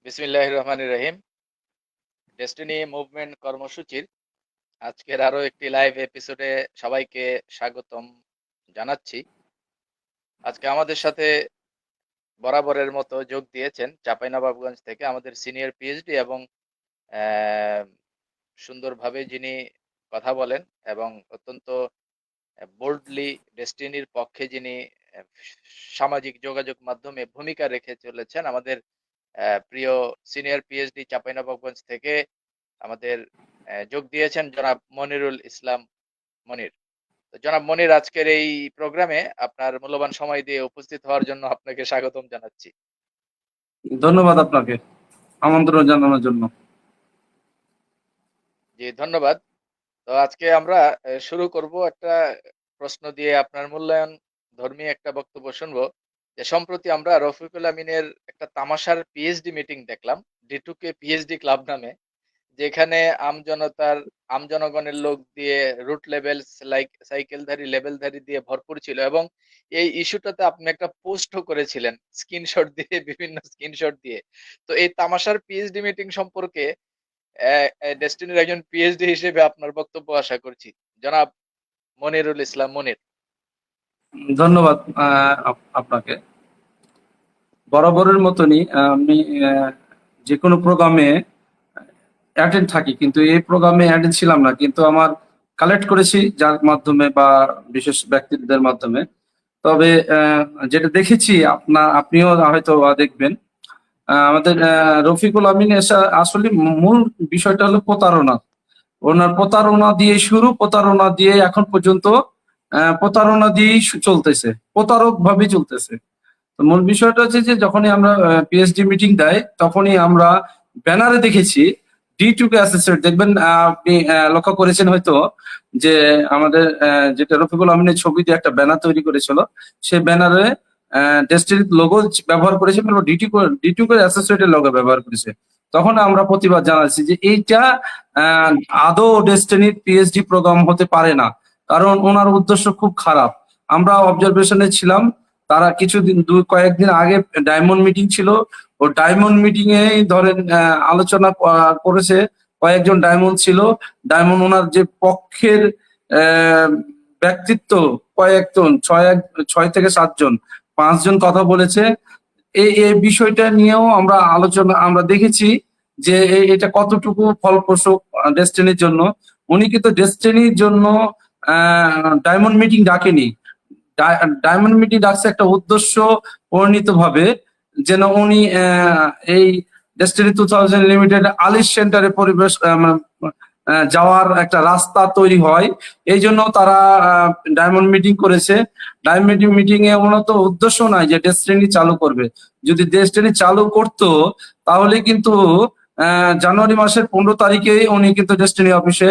বিসমিল্লাহির রহমানির রহিম। Destiny movement কর্মসূচির আজকের আরো একটি লাইভ এপিসোডে সবাইকে স্বাগতম জানাচ্ছি। আজকে আমাদের সাথে বরাবরের মতো যোগ দিয়েছেন চাঁপাইনবাবগঞ্জ থেকে আমাদের সিনিয়র পিএইচডি এবং আহ, সুন্দরভাবে যিনি কথা বলেন এবং অত্যন্ত বোল্ডলি ডেস্টিনির পক্ষে যিনি আহ, সামাজিক যোগাযোগ মাধ্যমে ভূমিকা রেখে চলেছেন আমাদের প্রিয় সিনিয়র পিএইচডি চাঁপাইনবাবগঞ্জ থেকে আমাদের যোগ দিয়েছেন জনাব মনিরুল ইসলাম মনির। তো জনাব মনির, আজকের এই প্রোগ্রামে আপনার মূল্যবান সময় দিয়ে উপস্থিত হওয়ার জন্য আপনাকে স্বাগতম জানাচ্ছি। ধন্যবাদ আপনাকে আমন্ত্রণ জানানোর জন্য। জি, ধন্যবাদ। তো আজকে আমরা শুরু করব একটা প্রশ্ন দিয়ে, আপনার মূল্যায়ন ধর্মী একটা বক্তব্য শুনবো। যে সম্প্রতি আমরা রফিকুল আমিনের একটা তামাশার পিএইচডি মিটিং দেখলাম, ডি2কে পিএইচডি ক্লাব নামে, যেখানে আমজনগণের লোক দিয়ে রুট লেভেল লাইক সাইকেলধারী লেভেলধারী দিয়ে ভরপুর ছিল। এবং এই ইস্যুটাতে আপনি একটা পোস্টও করেছিলেন স্ক্রিনশট দিয়ে, বিভিন্ন স্ক্রিনশট দিয়ে। তো এই তামাশার পিএইচডি মিটিং সম্পর্কে ডেস্টিনির একজন পিএইচডি হিসেবে আপনার বক্তব্য আশা করছি, জনাব মনিরুল ইসলাম মনির। ধন্যবাদ আপনাকে। বরাবরের মতনই আমি যে কোনো প্রোগ্রামে অ্যাটেন্ড থাকি, কিন্তু এই প্রোগ্রামে অ্যাটেন্ড ছিলাম না, কিন্তু আমার কালেক্ট করেছি যার মাধ্যমে বা বিশেষ ব্যক্তিদের মাধ্যমে। তবে যেটা দেখেছি আপনিও হয়তো দেখবেন, আমাদের রফিকুল আমিন আসলে মূল বিষয়টা হলো প্রতারণা। ওনার প্রতারণা দিয়ে শুরু, প্রতারণা দিয়ে এখন পর্যন্ত প্রতারণা দিয়েই চলতেছে, প্রতারক ভাবে চলতেছে। তো মূল বিষয়টা হচ্ছে যে যখনই আমরা পিএইচডি মিটিং দেয় তখনই আমরা ব্যানারে দেখেছি ডি2কে অ্যাসোসিয়েট। দেখবেন আপনি লক্ষ্য করেছেন হয়তো যে আমাদের যেটা রফিকুল আমিনের ছবি দিয়ে একটা ব্যানার তৈরি করেছিল, সেই ব্যানারে ডেস্টিনির লোগো ব্যবহার করেছে, ডি2কে অ্যাসোসিয়েটের লোগো ব্যবহার করেছে। তখন আমরা প্রতিবাদ জানাচ্ছি যে এইটা আহ, আদৌ ডেস্টিনির পিএইচডি প্রোগ্রাম হতে পারে না, কারণ ওনার উদ্দেশ্য খুব খারাপ। আমরা অবজারভেশনে ছিলাম, তারা কিছুদিন কয়েকদিন আগে ডায়মন্ড মিটিং ছিল। ও ডায়মন্ড মিটিং এ ধরেন আলোচনা করেছে, কয়েকজন ডায়মন্ড ছিল। ডায়মন্ড ওনার যে পক্ষের আহ, ব্যক্তিত্ব কয়েকজন, ছয় থেকে সাতজন, পাঁচজন কথা বলেছে। এই বিষয়টা নিয়েও আমরা দেখেছি যে এটা কতটুকু ফলপ্রসূ ডেস্টিনির জন্য। উনি কিন্তু ডেস্টিনির জন্য ডায়মন্ড মিটিং ডাকেনি, ডায়মন্ড মিটিং ডাকছে একটা উদ্দেশ্য প্রণীত ভাবে, যেন উনি এই ডেস্টিনি 2000 লিমিটেড আলিশ সেন্টারে পরিবেশ যাওয়ার একটা রাস্তা তৈরি হয়। এই জন্য তারা ডায়মন্ড মিটিং করেছে। ডায়মন্ড মিটিং এ মূলত উদ্দেশ্য নাই যে ডেস্টিনি চালু করবে। যদি ডেস্টিনি চালু করতো তাহলে কিন্তু জানুয়ারি মাসের 15 তারিখেই উনি কিন্তু ডেস্টিনি অফিসে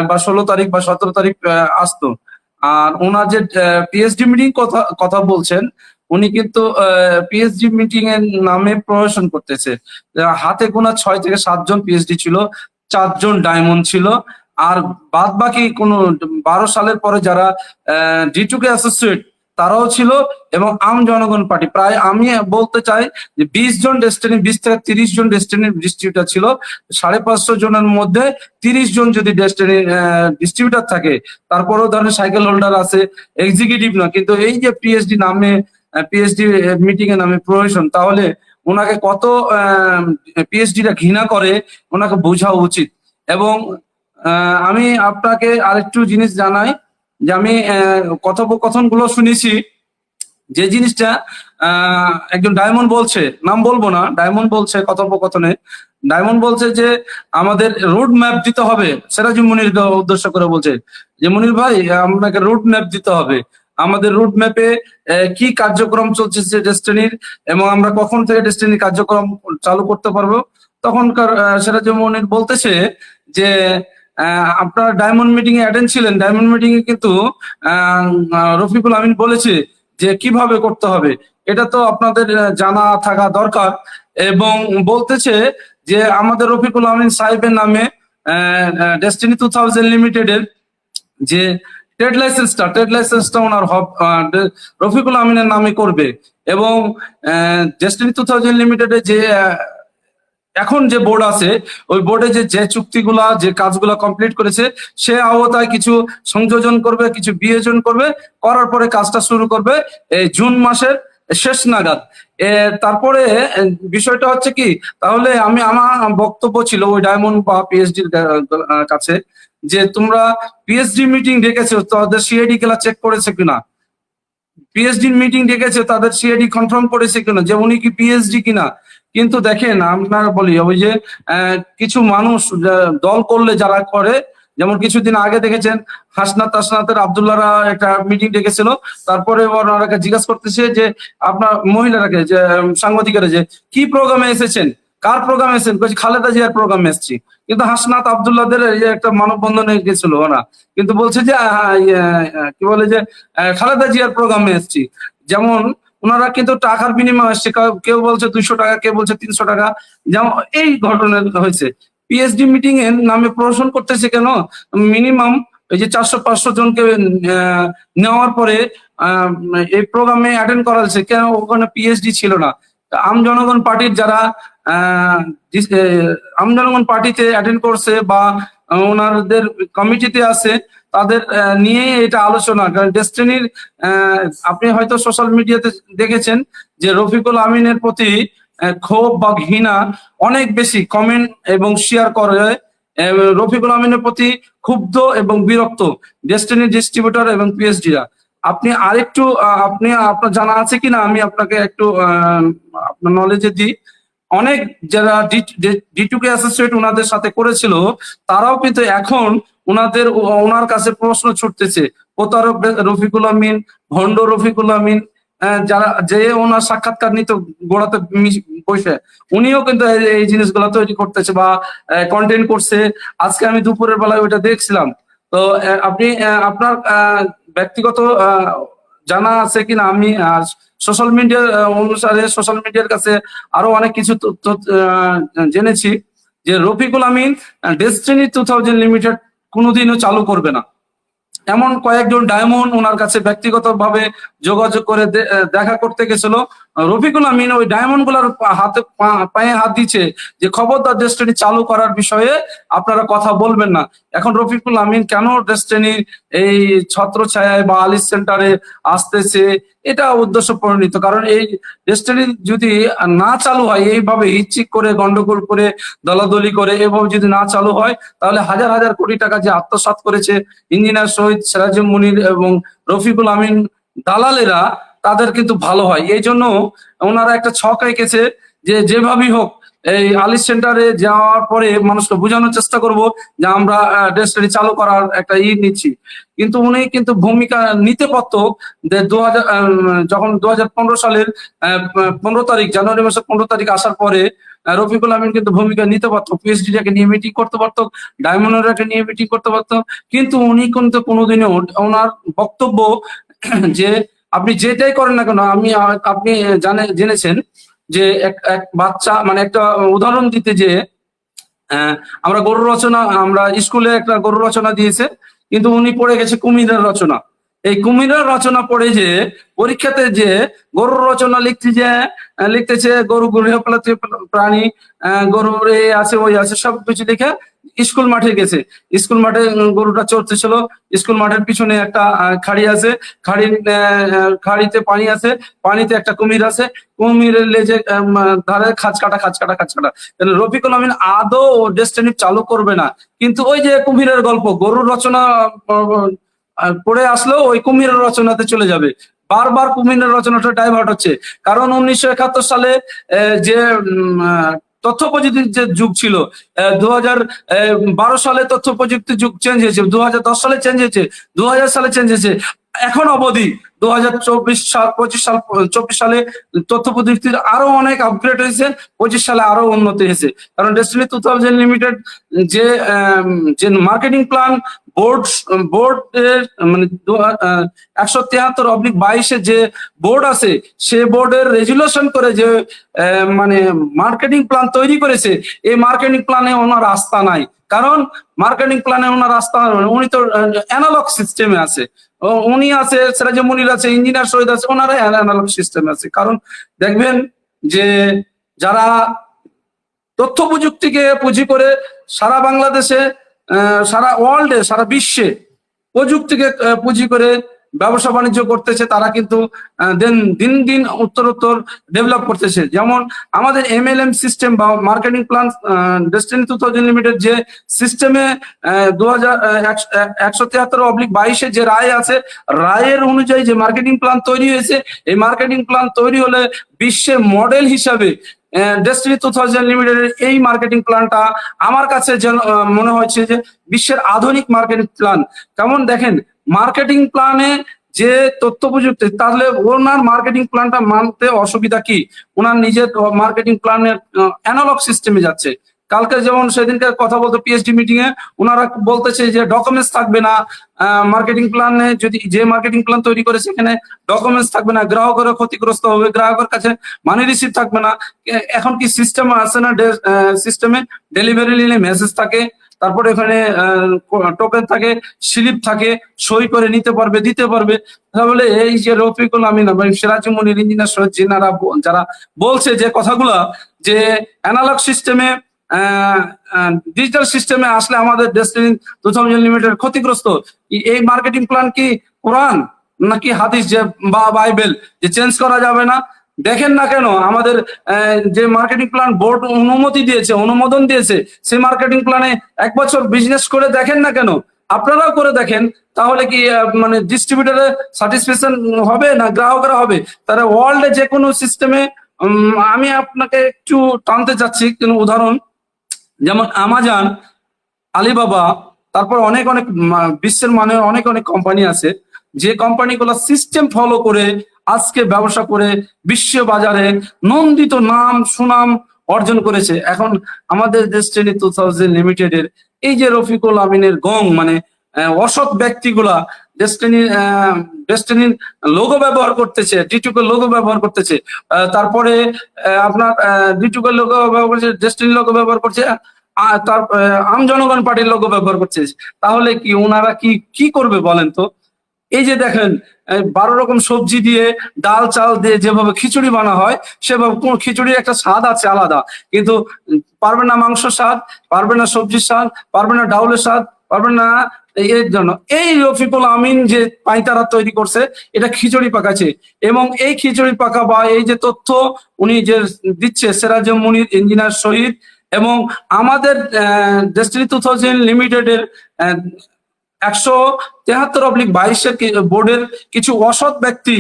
বা 16 তারিখ বা 17 তারিখ আসতো। আর ওনার যে পিএইচডি মিটিং কথা কথা বলছেন, উনি কিন্তু পিএইচডি মিটিং এর নামে প্রমোশন করতেছে। হাতে গোনা 6 থেকে 7 জন পিএইচডি ছিল, 4 জন ডায়মন্ড ছিল। আর বাদ বাকি কোন 12 সালের পরে যারা ডি2কে অ্যাসোসিয়েট তারাও ছিল, এবং আম জনগণ পার্টি প্রায় আমি বলতে চাই যে 20 জন ডেস্টিনি, 20 থেকে 30 জন ডেস্টিনির ডিস্ট্রিবিউটার ছিল। 550 জনের মধ্যে 30 জন যদি ডেস্টিনির ডিস্ট্রিবিউটার থাকে, তারপরেও ধরেন সাইকেল হোল্ডার আছে, এক্সিকিউটিভ না, কিন্তু এই যে পিএইচডি নামে, পিএইচডি মিটিং এর নামে প্রহসন, তাহলে ওনাকে কত পিএইচডিটা ঘৃণা করে ওনাকে বোঝা উচিত। এবং আমি আপনাকে আরেকটু জিনিস জানাই যে আমি কথোপকথন গুলো শুনেছি, যে জিনিসটা একজন ডায়মন্ড বলছে, নাম বলবো না, ডায়মন্ড বলছে কথোপকথনে, ডায়মন্ড বলছে যে আমাদের রুট ম্যাপ দিতে হবে। সিরাজ মুনির উদ্দেশ্য করে বলছে যে মনির ভাই, আপনাকে রুট ম্যাপ দিতে হবে। আমাদের রুট ম্যাপে কি কার্যক্রম চলছে ডেস্টিনির, এবং আমরা কখন থেকে ডেস্টিনির কার্যক্রম চালু করতে পারবো। তখনকার সিরাজ মুনির বলতেছে যে আপনারা ডায়মন্ড মিটিং এ অ্যাটেন্ড ছিলেন, ডায়মন্ড মিটিং এ কিন্তু রফিকুল আমিন বলেছে যে কিভাবে করতে হবে, এটা তো আপনাদের জানা থাকা দরকার। এবং বলতেছে যে আমাদের রফিকুল আমিন সাহেবের নামে ডেস্টিনি 2000 লিমিটেড এর যে ট্রেড লাইসেন্সটা ওনার রফিকুল আমিনের নামে করবে। এবং ডেস্টিনি 2000 লিমিটেডের যে এখন যে বোর্ড আছে ওই বোর্ডে যে যে চুক্তিগুলা যে কাজগুলা কমপ্লিট করেছে সে আওতায় কিছু সংযোজন করবে, কিছু বিয়োজন করবে, করার পরে কাজটা শুরু করবে এই জুন মাসের শেষ নাগাদ। তারপরে বিষয়টা হচ্ছে কি, তাহলে আমার বক্তব্য ছিল ওই ডায়মন্ড বা পিএইচডির কাছে যে তোমরা পিএইচডি মিটিং ডেকেছো, তাদের সিআইডি গুলা চেক করেছে কিনা, পিএইচডি মিটিং ডেকেছে তাদের সিআইডি কনফার্ম করেছে কিনা যে উনি কি পিএইচডি কিনা। কিন্তু দেখেন আপনারা বলি ওই যে কিছু মানুষ দল করলে যারা করে, যেমন কিছুদিন আগে দেখেছেন হাসনাত টাসনাতের আব্দুল্লাহরা একটা মিটিং ডেকেছিল, তারপরে ওনারাকে জিজ্ঞাসা করতেছে যে আপনার মহিলারাকে যে সাংবাদিকেরা যে কি প্রোগ্রামে এসেছেন, কার প্রোগ্রামে এসেছেন, বলছি খালেদা জিয়ার প্রোগ্রামে এসেছি। কিন্তু হাসনাত আব্দুল্লাহদের এই যে একটা মানববন্ধনে গেছিল ওরা, কিন্তু বলছে যে কি বলে যে খালেদা জিয়ার প্রোগ্রামে এসেছি। যেমন ওনারা কিন্তু টাকার বিনিময়ে আসছে, কেউ বলছে 200 টাকা, কেউ বলছে 300 টাকা, যেমন এই ঘটনা হয়েছে। পিএইচডি মিটিং এর নামে প্রহসন করতেছে কেন? মিনিমাম এই যে 400-500 জনকে নেওয়ার পরে এই প্রোগ্রামে অ্যাটেন্ড করা হয়েছে, কেন ওখানে পিএইচডি ছিল না? আম জনগণ পার্টির যারা আম জনগণ পার্টিতে অ্যাটেন্ড করছে বা ওনাদের কমিটিতে আছে তাদের নিয়ে এটা আলোচনা। কারণ ডেস্টিনির আপনি হয়তো সোশ্যাল মিডিয়াতে দেখেছেন যে রফিকুল আমিনের প্রতি ক্ষোভ বা ঘৃণা অনেক বেশি কমেন্ট এবং শেয়ার করে। রফিকুল আমিনের প্রতি ক্ষুব্ধ এবং বিরক্ত ডেস্টিনি ডিস্ট্রিবিউটর এবং পিএইচডিরা। আপনি আরেকটু আপনার জানা আছে কিনা আমি আপনাকে একটু আপনার নলেজে দিই। অনেক যারা ডি2কে অ্যাসোসিয়েট ওনাদের সাথে করেছিল তারাও কিন্তু এখন ওনার কাছে প্রশ্ন ছুটতেছে, প্রতারক রফিকুল আমিন, ভণ্ড রফিকুল আমিন, যারা যে ওনার সাক্ষাৎকার নিত গোড়াতে বসে, উনিও কিন্তু এই জিনিসগুলো তৈরি করতেছে বা কন্টেন্ট করছে। আজকে আমি দুপুরের বেলায় ওইটা দেখছিলাম। তো আপনি আপনার ব্যক্তিগত জানা আছে কিনা, আমি সোশ্যাল মিডিয়া অনুসারে সোশ্যাল মিডিয়ার কাছে আরো অনেক কিছু জেনেছি যে রফিকুল আমিন ডেস্টিনি 2000 লিমিটেড কোনোদিনও চালু করবে না। এমন কয়েকজন ডায়মন্ড ওনার কাছে ব্যক্তিগতভাবে যোগাযোগ করে দেখা করতে গেছিল। রফিকুল আমিন ওই ডায়মন্ড গুলার হাতে পায়ে হাত দিচ্ছে যে খবরদার ডেস্টিনি চালু করার বিষয়ে আপনারা কথা বলবেন না। এখন রফিকুল আমিন কেন ডেস্টিনির এই ছত্র ছায়ায় বা আলিস সেন্টারে আসতেছে, এটা উদ্দেশ্য পরিণত। কারণ এই ডেস্টিনি যদি না চালু হয়, এইভাবে হিচ্ছিক করে গন্ডগোল করে দলাদলি করে এভাবে যদি না চালু হয়, তাহলে হাজার হাজার কোটি টাকা যে আত্মসাৎ করেছে ইঞ্জিনিয়ার শহীদ সিরাজুল মুনির এবং রফিকুল আমিন দালালেরা, তাদের কিন্তু ভালো হয়। এই জন্য ওনারা একটা ছক রেখেছে যে যেভাবেই হোক এই আলিস সেন্টারে যাওয়ার পরে মানুষকে বোঝানোর চেষ্টা করব যে আমরা ডেস্টিনি চালু করার একটা নিচ্ছি। কিন্তু উনি কিন্তু ভূমিকা নিতে পারতো যে যখন 2015 সালের 15 তারিখ, জানুয়ারি মাসের 15 তারিখ আসার পরে রফিকুল আমিন কিন্তু ভূমিকা নিতে পারতো, পিএইচডিটাকে নিয়ে মিটিং করতে পারতো, ডায়মন্ডরাকে নিয়ে মিটিং করতে পারতো। কিন্তু উনি কিন্তু কোনোদিনও ওনার বক্তব্য যে আপনি যেটাই করেন না কেন, আপনি জেনেছেন যে এক বাচ্চা, মানে একটা উদাহরণ দিতে যে আমরা গরু রচনা, আমরা স্কুলে একটা গরু রচনা দিয়েছে, কিন্তু উনি পড়ে গেছে কুমিরের রচনা। এই কুমিরের রচনা পড়ে যে পরীক্ষাতে যে গরুর রচনা লিখতেছে গরু গৃহপালিত প্রাণী, গরুর এ আছে ওই আছে সবকিছু লিখে স্কুল মাঠে গেছে। স্কুল মাঠে গরুটা চড়তেছিল, স্কুল মাঠের পিছনে একটা খাড়ি আছে, খাড়িতে পানি আছে, পানিতে একটা কুমির আছে, কুমিরের লেজে ধারে খাঁচ কাটা খাঁচ কাটা খাঁচ কাটা। রফিকুল আমিন আদৌ ডেস্টিনি চালু করবে না, কিন্তু ওই যে কুমিরের গল্প গরুর রচনা পড়ে আসলেও ওই কুমিরের রচনাতে চলে যাবে। বারবার কুমিরের রচনাটা ডাইভার্ট হচ্ছে। কারণ 1971 সালে যে তথ্য প্রযুক্তির যে যুগ ছিল, 2012 সালে তথ্য প্রযুক্তির যুগ চেঞ্জ হয়েছে, 2010 সালে চেঞ্জ হয়েছে, 2000 সালে চেঞ্জ হয়েছে, এখন অবধি 2024 সাল 24 সালে তথ্য প্রযুক্তির আরো অনেক আপগ্রেড হয়েছে, 25 সালে আরো উন্নতি হয়েছে। কারণ ডেস্টিনি 2000 লিমিটেড যে মার্কেটিং প্ল্যান বোর্ড এর মানে 173/22 যে বোর্ড আছে, সে বোর্ডের রেজুলেশন করে যে মানে মার্কেটিং প্ল্যান তৈরি করেছে, এই মার্কেটিং প্ল্যানে ওনার আস্থা নাই। কারণ মার্কেটিং প্ল্যানে ওনার আস্থা, উনি তো অ্যানালগ সিস্টেমে আছে, উনি আছে, সিরাজুল মুনির আছে, ইঞ্জিনিয়ার শহীদ আছে, ওনারা অ্যানালগ সিস্টেমে আছে। কারণ দেখবেন যে যারা তথ্য প্রযুক্তিকে পুঁজি করে সারা বাংলাদেশে, সারা ওয়ার্ল্ডে, সারা বিশ্বে প্রযুক্তিকে পুঁজি করে ব্যবসা বাণিজ্য করতেছে। তারা কিন্তু দিন দিন উত্তরোত্তর ডেভেলপ করতেছে। যেমন আমাদের MLM সিস্টেম বা মার্কেটিং প্ল্যান ডেস্টিনি 2000 লিমিটেড যে সিস্টেমে 173/22 যে রায় আছে, রায়ের অনুযায়ী যে মার্কেটিং প্ল্যান তৈরি হয়েছে, এই মার্কেটিং প্ল্যান তৈরি হলে বিশ্বের মডেল হিসাবে ডেস্টিনি 2000 লিমিটেডের এই মার্কেটিং প্ল্যানটা আমার কাছে যেন মনে হচ্ছে যে বিশ্বের আধুনিক মার্কেটিং প্ল্যান। কেমন দেখেন, মার্কেটিং প্ল্যানে যে তথ্য প্রযুক্তি, তাহলে ওনার মার্কেটিং প্ল্যানটা মানতে অসুবিধা কি? ওনার নিজের মার্কেটিং প্ল্যানের অ্যানালগ সিস্টেমে যাচ্ছে। কালকে যেমন সেদিনকে কথা বলতো PhD মিটিং এ, ওনারা বলতেছে যে ডকুমেন্টস থাকবে না মার্কেটিং প্ল্যানে, যদি যে মার্কেটিং প্ল্যান তৈরি করে সেখানে ডকুমেন্টস থাকবে না, গ্রাহকেরা ক্ষতিগ্রস্ত হবে, গ্রাহকের কাছে মানি রিসিভ থাকবে না। এখন কি সিস্টেম আছে না, সিস্টেমে ডেলিভারি নিলে মেসেজ থাকে, তারপরে এখানে টোকেন থাকে, স্লিপ থাকে, সই করে নিতে পারবে, দিতে পারবে। তাহলে এই যে রফিকুল আমিন এবং সিরাজ মনির ইঞ্জিনিয়ার সহ যারা বলছে যে কথাগুলা, যে অ্যানালগ সিস্টেমে ডিজিটাল সিস্টেমে আসলে আমাদের ডেস্টিনি 2000 লিমিটেড ক্ষতিগ্রস্ত, এই মার্কেটিং প্ল্যান কি কোরআন নাকি হাদিস যে বা বাইবেল যে চেঞ্জ করা যাবে না? দেখেন না কেন আমাদের যে মার্কেটিং প্ল্যান বোর্ড অনুমতি দিয়েছে, অনুমোদন দিয়েছে, সেই মার্কেটিং প্ল্যানে 1 বছর বিজনেস করে দেখেন না কেন? আপনারাও করে দেখেন, তাহলে কি মানে ডিস্ট্রিবিউটারের স্যাটিসফ্যাকশন হবে না গ্রাহকরা হবে? তারা ওয়ার্ল্ডে যে কোনো সিস্টেমে, আমি আপনাকে একটু টানতে চাচ্ছি কোনো উদাহরণ, যেমন আমাজন, আলিবাবা, তারপর অনেক অনেক বিশ্বের মানের অনেক অনেক কোম্পানি আছে, যে কোম্পানিগুলো সিস্টেম ফলো করে আজকে ব্যবসা করে বিশ্ব বাজারে নন্দিত নাম সুনাম অর্জন করেছে। এখন আমাদের ডেস্টিনি 2000 লিমিটেডের এই যে রফিকুল আমিনের গং, মানে অসৎ ব্যক্তিগুলা ডেস্টিনির লোগো ব্যবহার করতেছে, ডিটুকের লোগো ব্যবহার করতেছে, তারপরে আপনার ডিটুকের লোগো ব্যবহার করছে, ডেস্টিনি লোগো ব্যবহার করছে, তার আম জনগণ পার্টির লোগো ব্যবহার করছে। তাহলে কি ওনারা কি কি করবে বলেন তো? এই যে দেখেন 12 রকম সবজি দিয়ে, ডাল চাল দিয়ে যেভাবে খিচুড়ি বানা হয়, সেভাবে কোন খিচুড়ির একটা স্বাদ আছে আলাদা, কিন্তু পারবে না মাংস স্বাদ, পারবে না সবজির স্বাদ, পারবে না ডাউলের স্বাদ, পারবে না। এর জন্য এই রফিকুল আমিন যে পাইতারা তৈরি করছে, এটা খিচুড়ি পাকাচ্ছে। এবং এই খিচুড়ি পাকা বা এই যে তথ্য উনি যে দিচ্ছে, সিরাজ মুনির ইঞ্জিনিয়ার শহীদ এবং আমাদের ডেস্টিনি 2000 লিমিটেডের 173/22 বোর্ডের কিছু অসৎ ব্যক্তি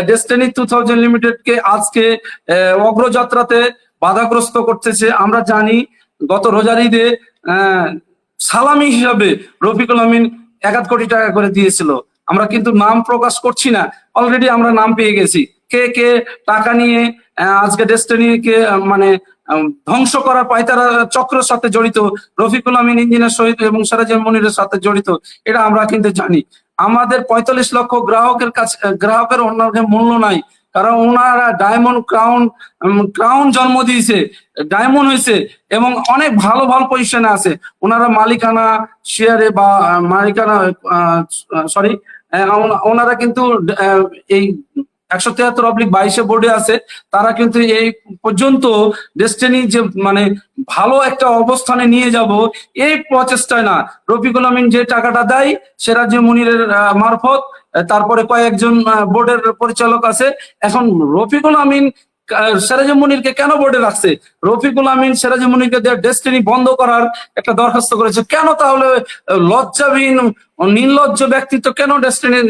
ডেস্টিনি 2000 লিমিটেড কে আজকে অগ্রযাত্রাতে বাধাগ্রস্ত করতেছে। আমরা জানি গত রোজার ঈদে সালামি হিসাবে রফিকুল আমিন 1 কোটি টাকা করে দিয়েছিল। আমরা কিন্তু নাম প্রকাশ করছি না, অলরেডি আমরা নাম পেয়ে গেছি কে কে টাকা নিয়ে আজকে ডেস্টিনিকে মানে ধ্বংস করার পায়তারা চক্রের সাথে জড়িত, রফিকুল আমিন ইঞ্জিনিয়ার শহীদ এবং সিরাজ মনিরের সাথে জড়িত, এটা আমরা কিন্তু জানি। আমাদের 45 লক্ষ গ্রাহকের কাছে, গ্রাহকের অন্য মূল্য নাই, কারণ ওনারা ডায়মন্ড ক্রাউন জন্ম দিয়েছে, ডায়মন্ড হয়েছে এবং অনেক ভালো ভালো পজিশনে আছে। ওনারা মালিকানা শেয়ারে বা মালিকানা সরি, ওনারা কিন্তু এই 173/22 বোর্ডে আছে। তারা কিন্তু এই পর্যন্ত ডেস্টিনি যে মানে ভালো একটা অবস্থানে নিয়ে যাব এই প্রচেষ্টায় না, রফিকুল আমিন যে টাকাটা দেয় সিরাজ মুনিরের মারফত, তারপরে কয়েকজন বোর্ডের পরিচালক আছে। এখন রফিকুল আমিন সিরাজ মুনিরকে কেন বোর্ডে রাখছে? রফিকুল আমিন সিরাজ মুনিরকে ডেস্টিনি বন্ধ করার একটা দরখাস্ত করেছে কেন? তাহলে লজ্জাবিহীন নির্লজ্জ ব্যক্তিত্ব কেন ডেস্টিনির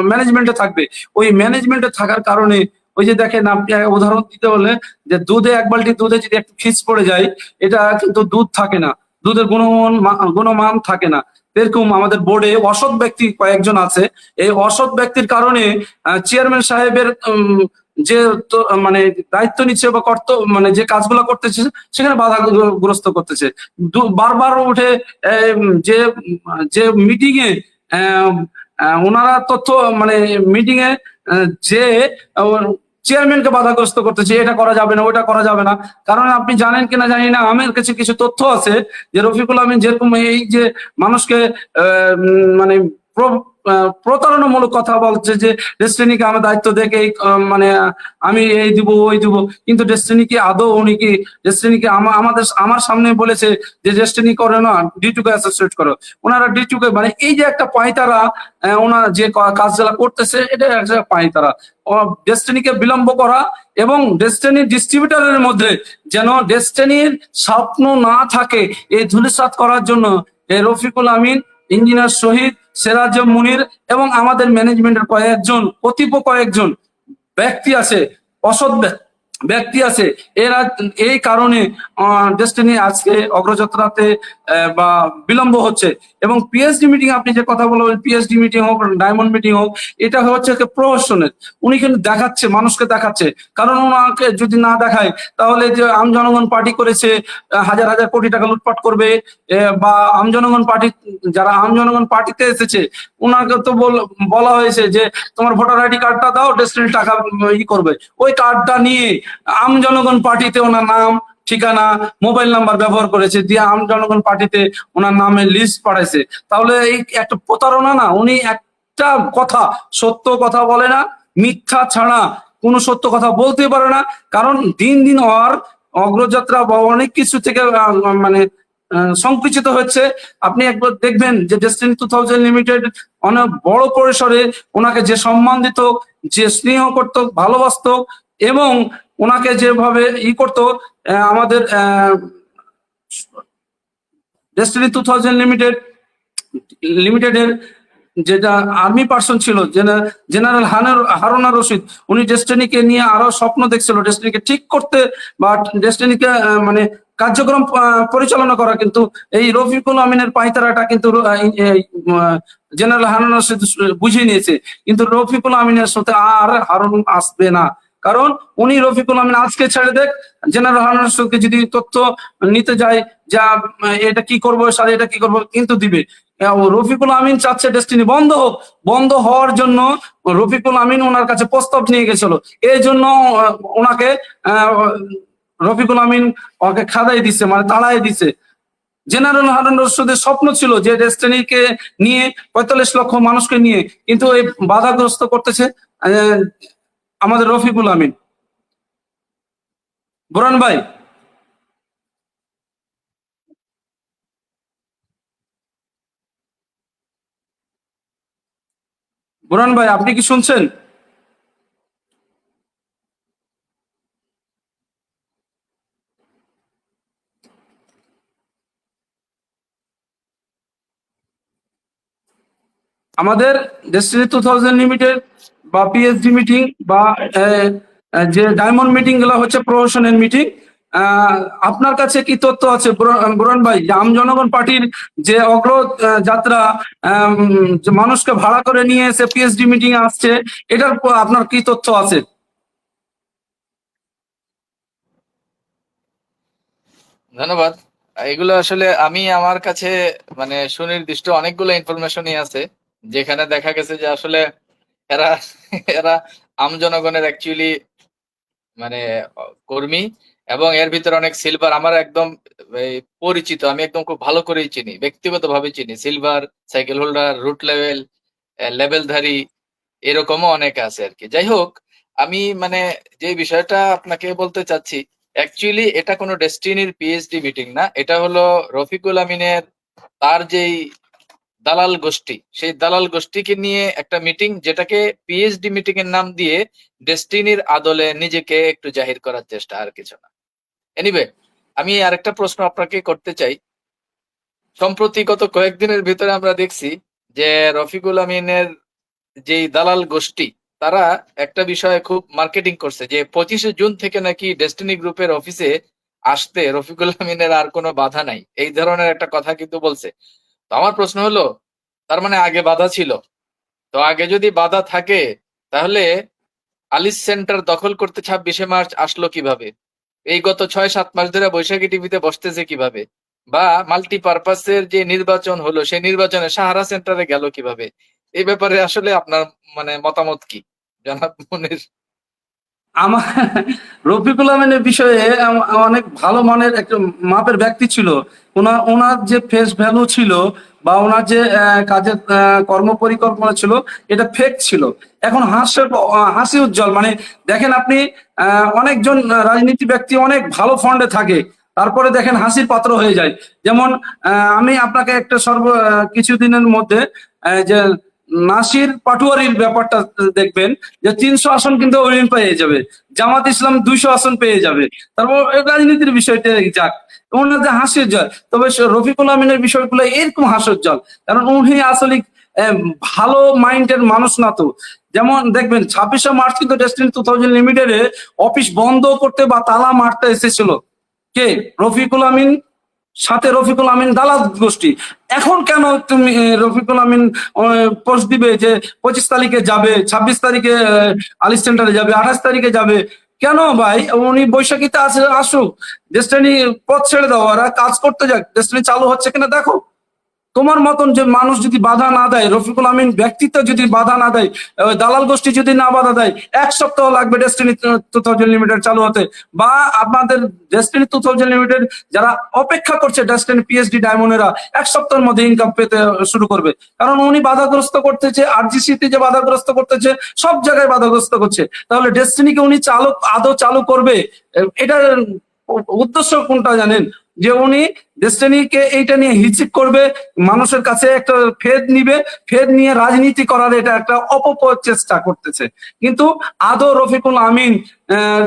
ম্যানেজমেন্টে থাকবে? ওই ম্যানেজমেন্টে থাকার কারণে ওই যে দেখেন, আপনি উদাহরণ দিতে হলে যে দুধে 1 বালতি দুধে যদি একটু খিচ পড়ে যায়, এটা কিন্তু দুধ থাকে না, দুধের গুণমান থাকে না। এরকম আমাদের বোর্ডে অসৎ ব্যক্তি কয়েকজন আছে। এই অসৎ ব্যক্তির কারণে চেয়ারম্যান সাহেবের যে মানে দায়িত্ব নিচ্ছে বা মানে যে কাজগুলো করতেছে সেখানে বাধাগ্রস্ত করতেছে। বারবার উঠে যে যে মিটিং এ ওনারা তথ্য মানে মিটিং এ যে চেয়ারম্যানকে বাধাগ্রস্ত করতেছে, এটা করা যাবে না, ওটা করা যাবে না। কারণ আপনি জানেন কিনা জানি না, আমার কাছে কিছু তথ্য আছে যে রফিকুল আমিন যেরকম এই যে মানুষকে মানে প্রতারণামূলক কথা বলছে যে ডেস্টিনিকে আমার দায়িত্ব দেখে মানে আমি এই দিব ওই দিব, কিন্তু ডেস্টিনি কি আদৌ উনি কি ডেস্টিনিকে আমার সামনে বলেছে যে ডেস্টিনি করে না, ডিটুকে অ্যাসোসিয়েট করো। ওনারা ডিটুকে মানে এই যে একটা পাঁয়তারা, ওনার যে কাজগুলা করতেছে এটা একটা পাঁয়তারা। ডেস্টিনিকে বিলম্ব করা এবং ডেস্টিনির ডিস্ট্রিবিউটারের মধ্যে যেন ডেস্টিনির স্বপ্ন না থাকে এই ধূলিসাৎ করার জন্য এই রফিকুল আমিন, ইঞ্জিনিয়ার শহীদ, সেরাজ মুনির এবং আমাদের ম্যানেজমেন্টের কয়েকজন ব্যক্তি আছে, অসৎ ব্যক্তি আছে। এরা এই কারণে ডেস্টিনি আজকে অগ্রযাত্রাতে বা বিলম্ব হচ্ছে। এবং পিএইচডি মিটিং আপনি যে কথা বলবেন, পিএইচডি মিটিং হোক, ডায়মন্ড মিটিং হোক, এটা হচ্ছে প্রহসনের। উনি কিন্তু দেখাচ্ছে, মানুষকে দেখাচ্ছে। কারণ ওনাকে যদি না দেখায় তাহলে যে আম জনগণ পার্টি করেছে হাজার হাজার কোটি টাকা লুটপাট করবে, বা আম জনগণ পার্টি, যারা আম জনগণ পার্টিতে এসেছে ওনাকে তো বলা হয়েছে যে তোমার ভোটার আইডি কার্ডটা দাও, ডেস্টিনি টাকা করবে। ওই কার্ডটা নিয়ে আম জনগণ পার্টিতে ওনার নাম, ঠিকানা, মোবাইল নাম্বার ব্যবহার করেছে, দিয়ে আম জনগণ পার্টিতে ওনার নামে লিস্ট পাঠাইছে। তাহলে এই একটা প্রতারণা না? উনি একটা কথা, সত্য কথা বলে না, মিথ্যা ছাড়া কোনো সত্য কথা বলতে পারে না। কারণ দিন দিন ওর অগ্রযাত্রা বা অনেক কিছু থেকে মানে সংকুচিত হচ্ছে। আপনি একবার দেখবেন যে ডেস্টিনি 2000 লিমিটেড অনেক বড় পরিসরে ওনাকে যে সম্মান দিত, যে স্নেহ করতো, ভালোবাসতো এবং ওনাকে যেভাবে করতো, আমাদের ডেস্টিনি 2000 লিমিটেডের যেটা আর্মি পার্সন ছিল, জেনারেল হারুনা রশিদ, উনি ডেস্টিনিকে নিয়ে আরো স্বপ্ন দেখছিল ডেস্টিনিকে ঠিক করতে বা ডেস্টিনিকে মানে কার্যক্রম পরিচালনা করা। কিন্তু এই রফিকুল আমিনের পাইতারাটা কিন্তু জেনারেল হারুন রশিদ বুঝিয়ে নিয়েছে। কিন্তু রফিকুল আমিনের সাথে আর হারুন আসবে না। কারণ উনি রফিকুল আমিন আজকে ছেড়ে দেখ, জেনারেল হারুন রশিদকে যদি তথ্য নিতে যায় যা এটা কি করবো স্যার, এটা কি করবো, কিন্তু দিবে। রফিকুল আমিন চাচ্ছে ডেস্টিনি বন্ধ হোক। বন্ধ হওয়ার জন্য রফিকুল আমিন ওনার কাছে প্রস্তাব নিয়ে গেছিল। এই জন্য ওনাকে রফিকুল আমিন ওকে খাদাই দিচ্ছে, মানে তাড়াই দিচ্ছে। জেনারেল হারুন রশিদের স্বপ্ন ছিল যে ডেস্টিনিকে নিয়ে 45 লক্ষ মানুষকে নিয়ে, কিন্তু এই বাধাগ্রস্ত করতেছে আমাদের রফিকুল আমিন। বুরান ভাই, বুরান ভাই আপনি কি শুনছেন? আমাদের ডেস্টিনি 2000 লিমিটেড বা পিএইচডি মিটিং বা যে ডায়মন্ড মিটিং গুলো হচ্ছে প্রহসনের মিটিং। আপনার কাছে কি তথ্য আছে বুরান ভাই, যে আম জনগণ পার্টির যে অগ্রযাত্রা, যে মানুষকে ভাড়া করে নিয়ে এসে পিএইচডি মিটিং এ আসছে, এটার আপনার কি তথ্য আছে? ধন্যবাদ। এগুলো আসলে আমি আমার কাছে মানে সুনির্দিষ্ট অনেকগুলো ইনফরমেশনই আছে, যেখানে দেখা গেছে যে আসলে এরা এরা আম জনগণের অ্যাকচুয়ালি মানে কর্মী, এবং এর ভিতরে অনেক সিলভার আমার একদম এই পরিচিত, আমি একদম খুব ভালো করেই চিনি, ব্যক্তিগতভাবে চিনি। Silver, cycle holder, root level, লেভেলধারী এরকমও অনেক আছে আরকি। যাই হোক, আমি মানে যে বিষয়টা আপনাকে বলতে চাচ্ছি, অ্যাকচুয়ালি এটা কোনো ডেস্টিনির পিএইচডি মিটিং না। এটা হলো রফিকুল আমিনের তার যেই দালাল গোষ্ঠী, সেই দালাল গোষ্ঠীকে নিয়ে একটা মিটিং, যেটাকে পিএইচডি মিটিং এর নাম দিয়ে ডেস্টিনির আদলে নিজেকে একটু জাহির করার চেষ্টা, আর কিছু না। এনিওয়ে, আমি আরেকটা প্রশ্ন আপনাকে করতে চাই। সম্প্রতি গত কয়েকদিনের ভিতরে আমরা দেখছি যে রফিকুল আমিনের যেই দালাল গোষ্ঠী, তারা একটা বিষয়ে খুব মার্কেটিং করছে যে 25শে জুন থেকে নাকি ডেস্টিনি গ্রুপের অফিসে আসতে রফিকুল আমিনের আর কোনো বাধা নাই, এই ধরনের একটা কথা কিন্তু বলছে। তো আমার প্রশ্ন হলো, তার মানে আগে বাধা ছিল? তো আগে যদি বাধা থাকে, তাহলে আলিস সেন্টার দখল করতে 26শে মার্চ আসলো কিভাবে? এই গত 6-7 মাস ধরে বৈশাখী টিভিতে বসতেছে কিভাবে? বা মাল্টিপারপাসের যে নির্বাচন হলো, সেই নির্বাচনে সাহারা সেন্টারে গেল কিভাবে? এই ব্যাপারে আসলে আপনার মানে মতামত কি, জনাব মুনির? আমার রফিকুল আমিনের বিষয়ে অনেক ভালো মানের একটা মাপের ব্যক্তি ছিল। ওনার যে ফেস ভ্যালু ছিল বা ওনার যে কাজের কর্ম পরিকল্পনা ছিল, এটা ফেক ছিল। এখন হাসি উজ্জ্বল, মানে দেখেন আপনি অনেকজন রাজনীতি ব্যক্তি অনেক ভালো ফন্ডে থাকে, তারপরে দেখেন হাসির পাত্র হয়ে যায়। যেমন আমি আপনাকে একটা কিছুদিনের মধ্যে যে নাসির পাটোয়ারির ব্যাপারটা দেখবেন, যে 300 আসন কিন্তু উইন পেয়ে যাবে, জামাত ইসলাম 200 আসন পেয়ে যাবে। তারপর এই রাজনীতির বিষয়টা যাক, ওনার যে হাস্যোজ্জ্বল, তবে রফিকুল আমিনের বিষয়গুলো এরকম হাস্যোজ্জ্বল, কারণ উনি আসলে ভালো মাইন্ডের মানুষ না। তো যেমন দেখবেন 26শে মার্চ কিন্তু ডেস্টিনি 2000 লিমিটেডে অফিস বন্ধ করতে বা তালা মারতে এসেছিল কে? রফিকুল আমিন, সাথে রফিকুল আমিন দালাল গোষ্ঠী। এখন কেন তুমি রফিকুল আমিন পোস্ট দিবে যে 25 তারিখে যাবে, 26 তারিখে আলিস সেন্টারে যাবে, 28 তারিখে যাবে? কেন ভাই? উনি বৈশাখীতে আসুক, ডেস্টিনি পথ ছেড়ে দাও, ওরা কাজ করতে যাক, ডেস্টিনি চালু হচ্ছে কিনা দেখো। তোমার মতন যে মানুষ যদি বাধা না দেয়, রফিকুল আমিন ব্যক্তিত্ব যদি বাধা না দেয়, দালাল গোষ্ঠী যদি না বাধা দেয়, 1 সপ্তাহ লাগবে ডেস্টিনি 2000 লিমিটেড চালু হতে। বা আপনাদের ডেস্টিনি 2000 লিমিটেড যারা অপেক্ষা করছে ডেস্টিনি পিএইচডি ডায়মন্ডেরা 1 সপ্তাহের মধ্যে ইনকাম পেতে শুরু করবে। কারণ উনি বাধাগ্রস্ত করতেছে, আরজিসিতে যে বাধাগ্রস্ত করতেছে, সব জায়গায় বাধাগ্রস্ত করছে। তাহলে ডেস্টিনিকে উনি আদৌ চালু করবে? এটার উদ্দেশ্য কোনটা জানেন? যে উনি ডেস্টিনিকে এইটা নিয়ে হিচিক করবে, মানুষের কাছে একটা ফেদ নিবে, ফেদ নিয়ে রাজনীতি করার এটা একটা অপপ্রচেষ্টা করতেছে। কিন্তু আদৌ রফিকুল আমিন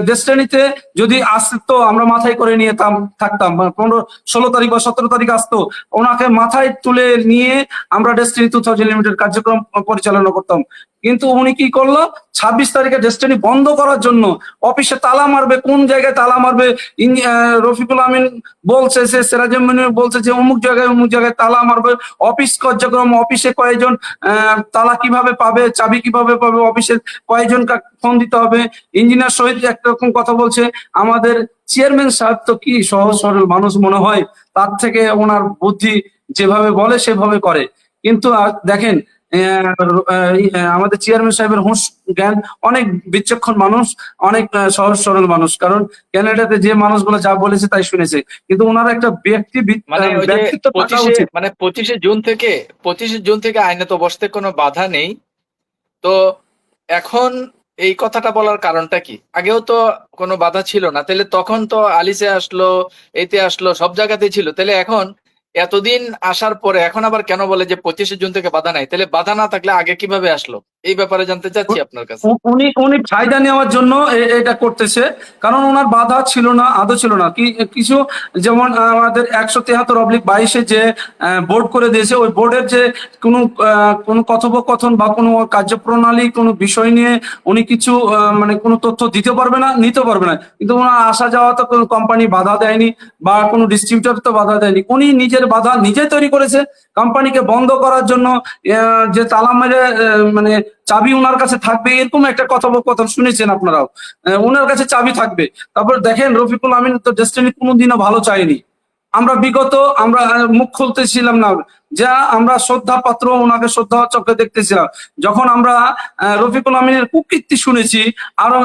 ডেস্টিনিতে যদি আসতো, আমরা মাথায় করে নিয়ে থাকতাম, 15-16 তারিখ বা 17 তারিখ আসতো, ওনাকে মাথায় তুলে নিয়ে আমরা ডেস্টিনি 2000 লিমিটেড কার্যক্রম পরিচালনা করতাম। কিন্তু উনি কি করলো? 26 তারিখে ডেস্টিনি বন্ধ করার জন্য অফিসে তালা মারবে, কোন জায়গায় তালা মারবে রফিকুল আমিন বলছে, সে সিরাজুল মনির বলছে যে অমুক জায়গায় তালা মারবে। অফিস কার্যক্রম, অফিসে কয়েকজন তালা কিভাবে পাবে, চাবি কিভাবে পাবে, অফিসের কয়েকজন ফোন দিতে হবে। ইঞ্জিনিয়ার শহীদ একরকম কথা বলছে, আমাদের চেয়ারম্যান সাহেব তো কি সহজ সরল মানুষ মনে হয়, তার থেকে ওনার বুদ্ধি যেভাবে বলে সেভাবে করে। কিন্তু দেখেন আমাদের চেয়ারম্যান সাহেবের হুঁশ জ্ঞান, অনেক বিচক্ষণ মানুষ, অনেক সহজ সরল মানুষ। কারণ ক্যানাডাতে যে মানুষগুলো যা বলেছে তাই শুনেছে, কিন্তু ওনার একটা মানে ওই যে ব্যক্তিত্ব থাকা 25 উচিত। মানে 25শে জুন থেকে আইনত বসতে কোনো বাধা নেই। তো এখন এই কথাটা বলার কারণটা কি? আগেও তো কোনো বাধা ছিল না, তাহলে তখন তো আলিসে আসলো, এতে আসলো, সব জায়গাতেই ছিল। তাহলে এখন এতদিন আসার পরে এখন আবার কেন বলে যে 25শে জুন থেকে বাধা নাই? তাহলে বাধা না থাকলে আগে কিভাবে আসলো? এই ব্যাপারে জানতে চাচ্ছি আপনার কাছে। উনি উনি ফায়দা নেওয়ার জন্য এটা করতেছে, কারণ ওনার বাধা ছিল না, আদৌ ছিল না। কিছু যেমন আমাদের 173/22 যে বোর্ড করে দিয়েছে, ওই বোর্ডের যে কোনো কোনো কথোপকথন বা কোনো কার্যপ্রণালী, কোনো বিষয় নিয়ে উনি কিছু মানে কোনো তথ্য দিতে পারবে না, নিতে পারবে না। কিন্তু ওনার আসা যাওয়া তো কোনো কোম্পানি বাধা দেয়নি বা কোনো ডিস্ট্রিবিউটর তো বাধা দেয়নি, উনি নিজের বাধা নিজে তৈরি করেছে। কোম্পানিকে বন্ধ করার জন্য যে তালা মেরে মানে চাবি ওনার কাছে থাকবে, এরকম একটা কথোপকথন শুনেছেন আপনারাও। ওনার কাছে চাবি থাকবে। তারপর দেখেন রফিকুল আমিন তো ডেস্টিনি কোনোদিনও ভালো চায়নি। আমরা মুখ খুলতেছিলাম না, যা আমরা শ্রদ্ধা পাত্র, ওনাকে শ্রদ্ধা চোখে দেখতেছিলাম। যখন আমরা রফিকুল আমিনের কুকীর্তি শুনেছি আরো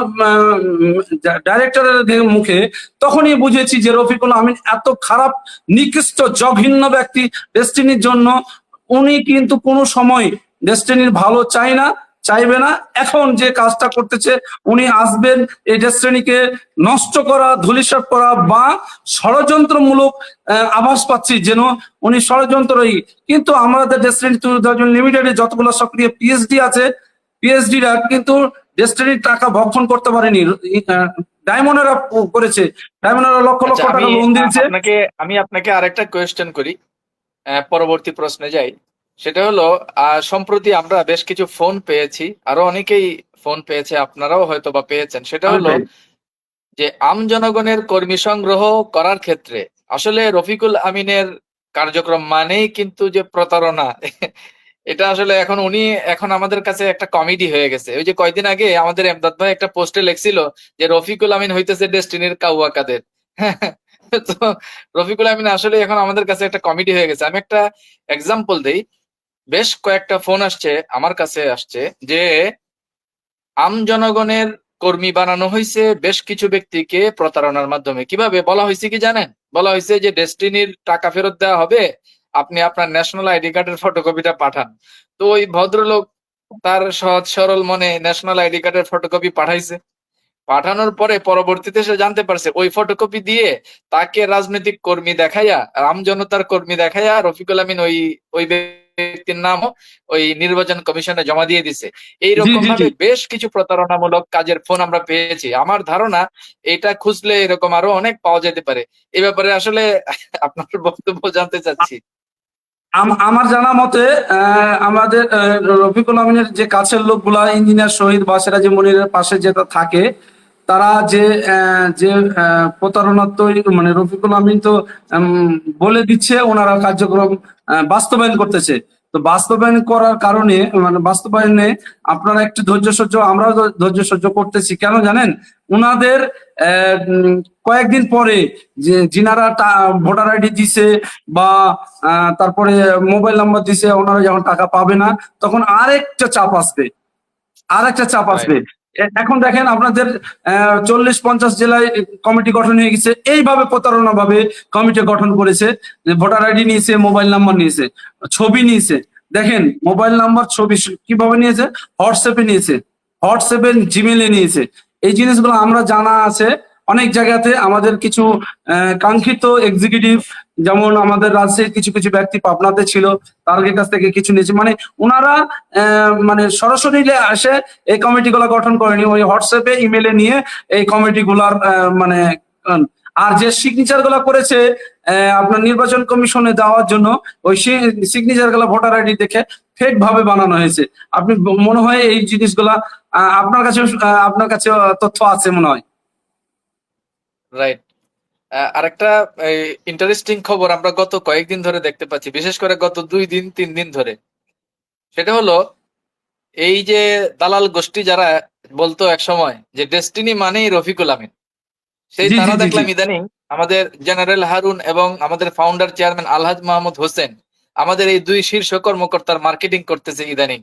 ডাইরেক্টরের মুখে, তখনই বুঝেছি যে রফিকুল আমিন এত খারাপ, নিকৃষ্ট, জঘন্য ব্যক্তি ডেস্টিনির জন্য। উনি কিন্তু কোনো সময় ডেস্টিনির ভালো চাইবে না। এখন যে কাজটা করতেছে, উনি আসবেন এই ডেস্টিনিকে নষ্ট করা, ধূলিসাৎ করা বা ষড়যন্ত্রমূলক আভাস পাচ্ছি যেন উনি ষড়যন্ত্রই। কিন্তু আমাদের ডেস্টিনি 2000 লিমিটেডে যতগুলো সক্রিয় পিএইচডি আছে, পিএইচডিরা কিন্তু ডেস্টিনির টাকা ভক্ষণ করতে পারেনি, ডায়মন্ডেরা করেছে। ডায়মন্ডেরা লক্ষ আচ্ছা, লক্ষ টাকা লোন দিয়েছে। আমি আপনাকে আরেকটা কোয়েশ্চেন করি, পরবর্তী প্রশ্নে যাই। সেটা হলো সম্প্রতি আমরা বেশ কিছু ফোন পেয়েছি, আরো অনেকেই ফোন পেয়েছে, আপনারাও হয়তো বা পেয়েছেন। সেটা আমি হলো পাই। যে জনগণের কর্মী সংগ্রহ করার ক্ষেত্রে আসলে রফিকুল আমিনের কার্যক্রম মানেই কিন্তু যে প্রতারণা। এটা আসলে এখন আমাদের কাছে একটা কমেডি হয়ে গেছে। ওই যে কয়দিন আগে আমাদের এমদাদ ভাই একটা পোস্টে লেখছিল যে রফিকুল আমিন হইতেছে ডেস্টিনির কাউয়া কাদের। তো রফিকুল আমিন আসলে এখন আমাদের কাছে একটা কমেডি হয়ে গেছে। আমি একটা এক্সাম্পল দেই। বেশ কয়েকটা ফোন আমার কাছে আসছে যে জনগণের কর্মী বানানো হয়েছে বেশ কিছু ব্যক্তিকে প্রতারণার মাধ্যমে। কিভাবে বলা হয়েছে কি জানেন? বলা হয়েছে যে ডেস্টিনির টাকা ফেরত দেওয়া হবে, আপনি আপনার ন্যাশনাল আইডি কার্ডের ফটোকপিটা পাঠান। তো ওই ভদ্রলোক তার সহজ সরল মনে ন্যাশনাল আইডি কার্ডের ফটোকপি পাঠাইছে। পাঠানোর পরে পরবর্তীতে সে জানতে পারছে ওই ফটোকপি দিয়ে তাকে রাজনৈতিক কর্মী দেখাইয়া, আমজনতার কর্মী দেখাইয়া রফিকুল আমিন ওই ব্যক্তির নামও ওই নির্বাচন কমিশনে জমা দিয়ে দিছে। জি এইরকম জি জি ভাবে বেশ কিছু প্রতারণামূলক কাজের ফোন আমরা পেয়েছি। আমার ধারণা এটা খুঁজলে এরকম আরো অনেক পাওয়া যেতে পারে। এ ব্যাপারে আসলে আপনার বক্তব্য জানতে চাচ্ছি। আমার জানা মতে আমাদের রফিকুল আমিনের যে কাছের লোকগুলা ইঞ্জিনিয়ার শহীদ বা সিরাজি মনিরের পাশে যেটা থাকে, তারা যে প্রতারণা তৈরি মানে রফিকুল আমিন তো বলে দিচ্ছে, ওনারা কার্যক্রম বাস্তবায়ন করতেছে। তো বাস্তবায়ন করার কারণে মানে বাস্তবায়নে আপনারা একটু ধৈর্য সহ্য, আমরাও ধৈর্য সহ্য করতেছি। কেন জানেন? উনাদের কয়েকদিন পরে যে যিনারা ভোটার আইডি দিছে বা তারপরে মোবাইল নাম্বার দিছে, ওনারা যখন টাকা পাবে না তখন আরেকটা চাপ আসবে, আরেকটা চাপ রাইট, আসবে। এখন দেখেন আপনাদের 40-50 জেলায় কমিটি গঠন হয়ে গেছে, এইভাবে প্রতারণা ভাবে কমিটি গঠন করেছে। ভোটার আইডি নিয়েছে, মোবাইল নাম্বার নিয়েছে, ছবি নিয়েছে। দেখেন মোবাইল নাম্বার ছবি কিভাবে নিয়েছে? হোয়াটসঅ্যাপে নিয়েছে, হোয়াটসঅ্যাপে জিমেলে নিয়েছে। এই জিনিসগুলো আমরা জানা আছে অনেক জায়গাতে। আমাদের কিছু কাঙ্ক্ষিত এক্সিকিউটিভ, যেমন আমাদের রাজশাহীর কিছু কিছু ব্যক্তি পাবনাতে ছিল, তাদের কাছ থেকে কিছু নিয়েছে। মানে ওনারা মানে সরাসরি আসে এই কমিটি গুলা গঠন করেনি, ওই হোয়াটসঅ্যাপে ইমেলে নিয়ে এই কমিটি গুলার মানে আর যে সিগনেচার গুলা করেছে আপনার নির্বাচন কমিশনে দেওয়ার জন্য, ওই সিগনেচার গুলা ভোটার আইডি দেখে ফেক ভাবে বানানো হয়েছে। আপনি মনে হয় এই জিনিসগুলা আপনার কাছে তথ্য আছে মনে হয়। রাইট। আরেকটা ইন্টারেস্টিং খবর আমরা গত কয়েকদিন ধরে দেখতে পাচ্ছি, বিশেষ করে গত 2-3 দিন ধরে। সেটা হলো এই যে দালাল গোষ্ঠী যারা বলতো এক সময় যে ডেস্টিনি মানেই রফিকুল আমিন, সেই জি জি তারা জি জি দেখলাম ইদানিং আমাদের জেনারেল হারুন এবং আমাদের ফাউন্ডার চেয়ারম্যান আলহাজ মাহমুদ হোসেন, আমাদের এই দুই শীর্ষ কর্মকর্তার মার্কেটিং করতেছে ইদানিং।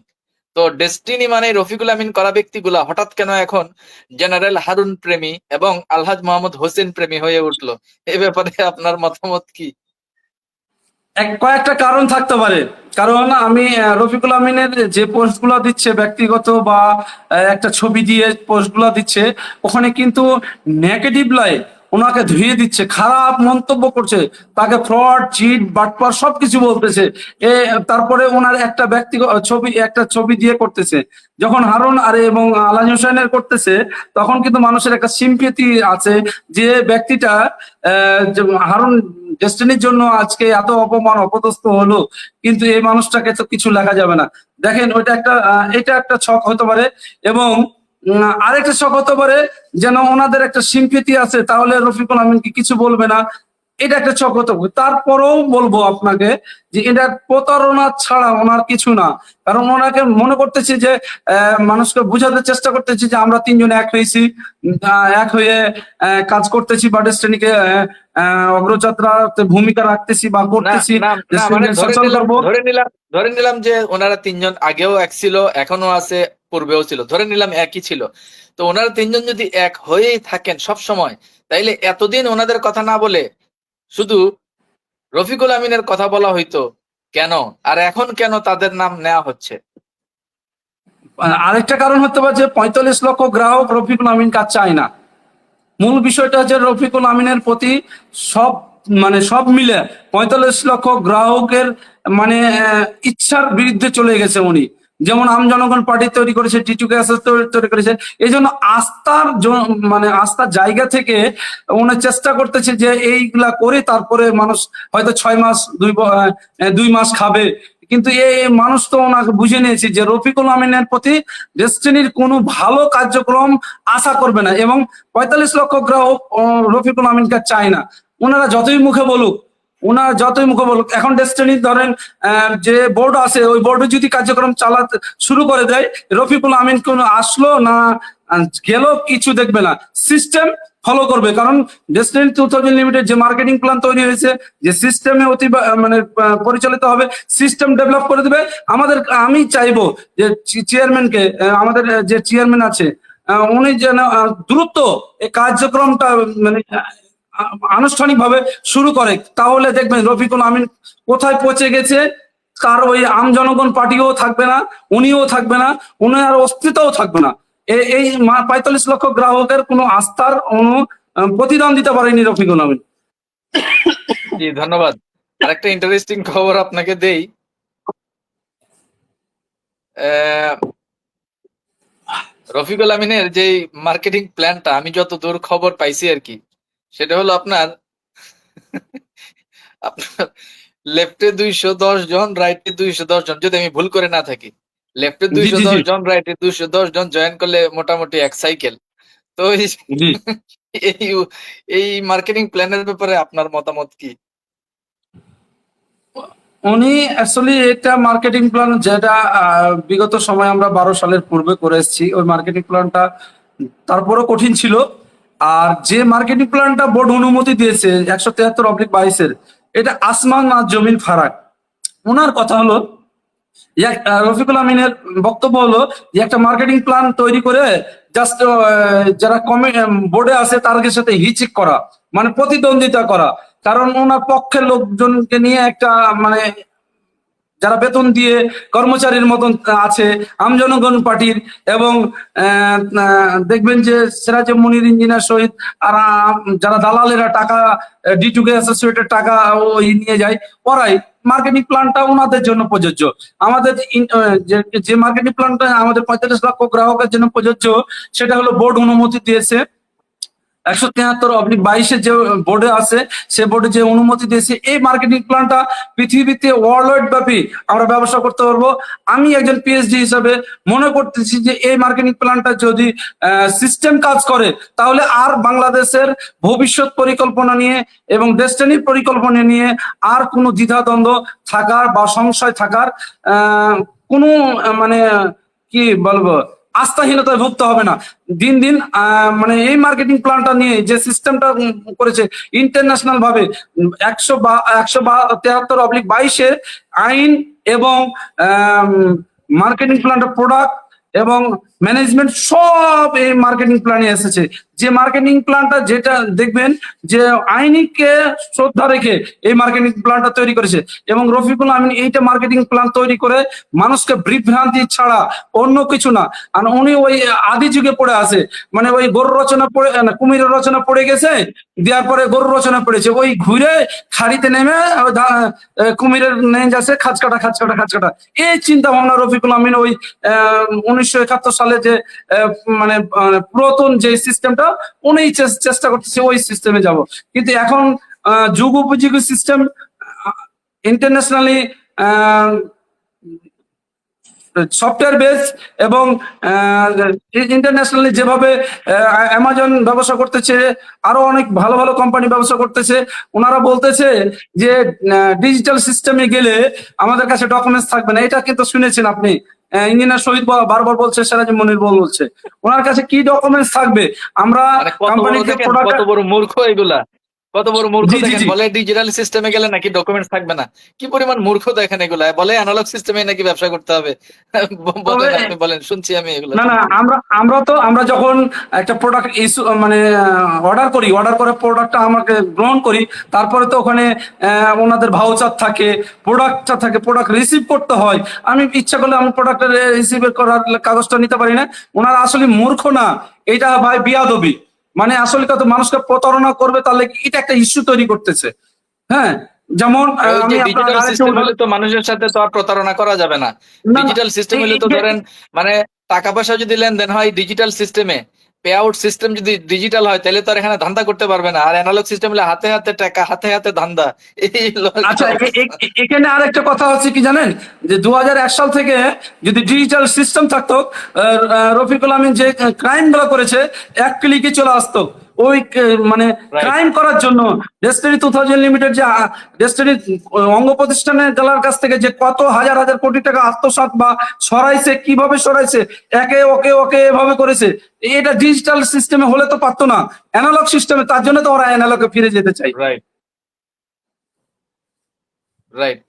তো ডেস্টিনি মানে রফিকুল আমিন করা ব্যক্তিগুলা হঠাৎ কেন এখন জেনারেল হারুন প্রেমী এবং আলহাজ মাহমুদ হোসেন প্রেমী হয়ে উঠলো? এ ব্যাপারে আপনার মতামত কি? কয়েকটা কারণ থাকতে পারে। কারণ আমি রফিকুল আমিনের যে পোস্ট গুলা দিচ্ছে ব্যক্তিগত বা একটা ছবি দিয়ে পোস্ট গুলা দিচ্ছে, ওখানে কিন্তু নেগেটিভ লাই ওনাকে ধুয়ে দিচ্ছে, খারাপ মন্তব্য করছে, তাকে ফ্রড, চিট, বাটপার সবকিছু বলতেছে। তারপরে ওনার একটা ব্যক্তিগত ছবি, একটা ছবি দিয়ে করতেছে। যখন হারুন আর এবং আলাজ হোসেনের করতেছে, তখন কিন্তু মানুষের একটা সিম্পেথি আছে যে ব্যক্তিটা হারুন ডেস্টিনির জন্য আজকে এত অপমান অপদস্থ হলো, কিন্তু এই মানুষটাকে তো কিছু লেখা যাবে না। দেখেন ওইটা একটা এটা একটা ছক হতে পারে। এবং আরেকটা ছক হতে পারে যেন ওনাদের একটা সিম্পেথি আছে, তাহলে রফিকুল আমিনকে কিছু বলবে না, এটা একটা ছক হতে পারে। তারপরেও বলবো আপনাকে যে এটা প্রতারণা ছাড়া ওনার কিছু না। কারণ ওনাকে মনে করতেছি যে মানুষকে বোঝাতে চেষ্টা করতেছি যে আমরা তিনজন এক হয়েছি, এক হয়ে কাজ করতেছি বা ডেস্টিনিকে অগ্রযাত্রাতে ভূমিকা রাখতেছি বা না করতেছি, না না, মানে ডেস্টিনিকে সচল করবো। ধরে নিলাম যে ওনারা তিনজন আগেও এক ছিল, এখনো আছে, পূর্বেও ছিল, ধরে নিলাম একই ছিল। তো ওনারা তিনজন যদি এক হয়েই থাকেন সব সময়, তাইলে এতদিন ওনাদের কথা না বলে শুধু রফিকুল আমিনের কথা বলা হইতো কেন? আর এখন কেন তাদের নাম নেওয়া হচ্ছে? আরেকটা কারণ হতে পারে যে 45 লক্ষ গ্রাহক রফিকুল আমিন কাজ চায় না। মূল বিষয়টা হচ্ছে রফিকুল আমিনের প্রতি সব মানে সব মিলে 45 লক্ষ গ্রাহকের মানে ইচ্ছার বিরুদ্ধে চলে গেছে উনি। যেমন আম জনগণ পার্টি তৈরি করেছে, টিটু গ্যাস তৈরি করেছে, এই জন্য মানে আস্থার জায়গা থেকে উনি চেষ্টা করতেছে যে এইগুলা করে তারপরে মানুষ হয়তো 6 মাস 2 মাস খাবে। কিন্তু এই মানুষ তো ওনাকে বুঝে নিয়েছে যে রফিকুল আমিনের প্রতি ডেস্টিনির কোনো ভালো কার্যক্রম আশা করবে না। এবং 45 লক্ষ গ্রাহক রফিকুল আমিনকে চায় না। ওনারা যতই মুখে বলুক, এখন ডেস্টিনি ধরেন যে বোর্ড আছে, ওই বোর্ডে যদি কার্যক্রম চালাতে শুরু করে দেয়, রফিকুল আমিন কোনো আসলো না গেল কিছু দেখবে না, সিস্টেম ফলো করবে। কারণ ডেস্টিনি 2000 লিমিটেড যে মার্কেটিং প্ল্যান তৈরি হয়েছে, যে সিস্টেমে মানে পরিচালিত হবে, সিস্টেম ডেভেলপ করে দেবে। আমি চাইবো যে চেয়ারম্যানকে, আমাদের যে চেয়ারম্যান আছে উনি যেন দ্রুত এই কার্যক্রমটা মানে আনুষ্ঠানিকভাবে শুরু করে, তাহলে দেখবেন রফিকুল আমিন কোথায় পৌঁছে গেছে, তার ওই আম জনগণ পার্টিও থাকবে না, উনিও থাকবে না, উনার অস্তিত্বও থাকবে না। এই ৪৫ লক্ষ গ্রাহকের কোনো আস্থার প্রতিদান দিতে পারেনি রফিকুল আমিন। জি, ধন্যবাদ। আরেকটা ইন্টারেস্টিং খবর আপনাকে দেই। রফিকুল আমিনের যে মার্কেটিং প্ল্যানটা আমি যতদূর খবর পাইছি আর কি, সেটা হলো আপনার আপনার লেফটে ২১০ জন, রাইটে ২১০ জন, যদি আমি ভুল করে না থাকি। লেফটে জি জি ২১০ জি জন, রাইটে ২১০ জন জয়েন করলে মোটামুটি এক সাইকেল। তো জি এই এই মার্কেটিং প্ল্যানের ব্যাপারে আপনার মতামত কি? উনি অ্যাকচুয়ালি এটা মার্কেটিং প্ল্যান যেটা বিগত সময় আমরা ১২ সালের পূর্বে করে এসেছি, ওই মার্কেটিং প্ল্যানটা তারপরও কঠিন ছিল। আর যে মার্কেটিং প্ল্যানটা বোর্ড অনুমতি দিয়েছে ১৭৩/২২-এর, এটা আসমান আর জমিন ফারাক। ওনার কথা হলো, রফিকুল আমিনের বক্তব্য হলো যে একটা মার্কেটিং প্ল্যান তৈরি করে জাস্ট যারা বোর্ডে আছে তাদের সাথে হিচিক করা, মানে প্রতিদ্বন্দ্বিতা করা। কারণ ওনার পক্ষের লোকজনকে নিয়ে একটা মানে যারা বেতন দিয়ে কর্মচারীর মতন আছে আমজনগণ পার্টির, এবং দেখবেন যে সিরাজে মুনির ইঞ্জিনিয়ার শহীদ আর যারা দালালেরা টাকা ডি2কে অ্যাসোসিয়েটেড টাকা ওই নিয়ে যায়, ওরাই মার্কেটিং প্ল্যানটা ওনাদের জন্য প্রযোজ্য। আমাদের যে মার্কেটিং প্ল্যানটা আমাদের ৪৫ লক্ষ গ্রাহকের জন্য প্রযোজ্য, সেটা হলো বোর্ড অনুমতি দিয়েছে ১৭৩/২২-এর যে বোর্ডে আছে, সে বোর্ডে যে অনুমতি দিয়েছে, এই মার্কেটিং প্ল্যানটা পৃথিবীতে ওয়ার্ল্ড ওয়াইড ব্যাপী আমরা ব্যবসা করতে পারবো। আমি একজন পিএইচডি হিসাবে মনে করতেছি যে এই মার্কেটিং প্ল্যানটা যদি সিস্টেম কাজ করে, তাহলে আর বাংলাদেশের ভবিষ্যৎ পরিকল্পনা নিয়ে এবং ডেস্টিনির পরিকল্পনা নিয়ে আর কোনো দ্বিধাদ্বন্দ্ব থাকার বা সংশয় থাকার কোনো মানে কি বলবো আস্থাহীনতায় ভুগতে হবে না। দিন দিন মানে এই মার্কেটিং প্ল্যানটা নিয়ে যে সিস্টেমটা করেছে ইন্টারন্যাশনাল ভাবে ১৭৩/২২-এর আইন এবং মার্কেটিং প্ল্যানটা প্রোডাক্ট এবং ম্যানেজমেন্ট সব এই মার্কেটিং প্ল্যানে এসেছে। যে মার্কেটিং প্ল্যানটা যেটা দেখবেন যে আইনিকে শ্রদ্ধা রেখে এই মার্কেটিং প্ল্যানটা তৈরি করেছে, এবং রফিকুল আমিন এইটা মার্কেটিং প্ল্যান তৈরি করে মানুষকে বিভ্রান্তি ছাড়া অন্য কিছু না। আর উনি ওই আদি যুগে পড়ে আছে, মানে ওই গরু রচনা পড়ে কুমিরের রচনা পড়ে গেছে, দেওয়ার পরে গরু রচনা পড়েছে, ওই ঘুরে খাড়িতে নেমে কুমিরের নেঞ্জ আছে খাঁচ কাটা খাঁচ কাটা খাঁচ কাটা। এই চিন্তা ভাবনা রফিকুল আমিন ওই ১৯৭১ সালে যে মানে পুরাতন যে সিস্টেমটা উনি চেষ্টা করতেছে ওই সিস্টেমে যাব। কিন্তু এখন যুগ উপযোগী সিস্টেম ইন্টারন্যাশনালি সফটওয়্যার বেস এবং ইন্টারন্যাশনালি যেভাবে অ্যামাজন ব্যবসা করতেছে, আরো অনেক ভালো ভালো কোম্পানি ব্যবসা করতেছে, ওনারা বলতেছে যে ডিজিটাল সিস্টেমে গেলে আমাদের কাছে ডকুমেন্টস থাকবে না। এটা কিন্তু শুনেছেন আপনি, ইঞ্জিনিয়ার শহীদ বারবার বলছে, সিরাজ মনির বলছে, ওনার কাছে কি ডকুমেন্টস থাকবে? আমরা মানে কত বড় কোম্পানিকে দেখেন, প্রোডাক্ট, কত বড় মূর্খ এগুলা, কত বড় মূর্খ জি জি দেখেন। জি বলে ডিজিটাল সিস্টেমে গেলে নাকি ডকুমেন্টস থাকবে না। কি পরিমাণ মূর্খ দেখেন এগুলা। বলে অ্যানালগ সিস্টেমে নাকি ব্যবসা করতে হবে। তবে বলেন, আপনি বলেন, শুনছি আমি এগুলো না না শুনছি। আমরা যখন একটা প্রোডাক্ট ইস্যু মানে অর্ডার করি, অর্ডার করে প্রোডাক্টটা আমাকে গ্রহণ করি, তারপরে তো ওখানে ওনাদের ভাউচার থাকে, প্রোডাক্টটা থাকে, প্রোডাক্ট রিসিভ করতে হয়। আমি ইচ্ছা করলে আমি প্রোডাক্টের রিসিভ করার কাগজটা নিতে পারি না। ওনারা আসলে মূর্খ না, এটা ভাই বিয়াদবি। মানে আসলে কত মানুষকে প্রতারণা করবে, তাহলে এটা একটা ইস্যু তৈরি করতেছে। হ্যাঁ, যেমন ওই যে আমি আপনার ডিজিটাল আরেকটা সিস্টেম হলে তো মানুষের সাথে তো আর প্রতারণা করা যাবে না। না না ডিজিটাল সিস্টেম হলে তো ধরেন, মানে টাকা পয়সা যদি লেনদেন হয় ডিজিটাল সিস্টেমে, পে আউট সিস্টেম যদি ডিজিটাল হয়, তাহলে তো আর এখানে ধান্দা করতে পারবে না। আর অ্যানালগ সিস্টেম হলে হাতে হাতে টাকা, হাতে হাতে ধান্দা। এই হলো একটা আচ্ছা, অবস্থা। এখানে আরেকটা কথা হচ্ছে কি জানেন, যে ২০০১ সাল থেকে যদি ডিজিটাল সিস্টেম থাকতো, রফিকুল আমিন যে ক্রাইম গুলো করেছে এক ক্লিকে চলে আসতো। ওই মানে রাইট। ক্রাইম করার জন্য ডেস্টিনি 2000 লিমিটেড যে ডেস্টিনি অঙ্গ প্রতিষ্ঠানের গালার কাছ থেকে যে কত হাজার হাজার কোটি টাকা আত্মসাৎ বা সরাইছে, কিভাবে সরাইছে, একে ওকে ওকে এভাবে করেছে। এটা ডিজিটাল সিস্টেমে হলে তো পারতো না, অ্যানালগ সিস্টেমে। তার জন্য তো ওরা অ্যানালগে ফিরে যেতে চাই। Right, right.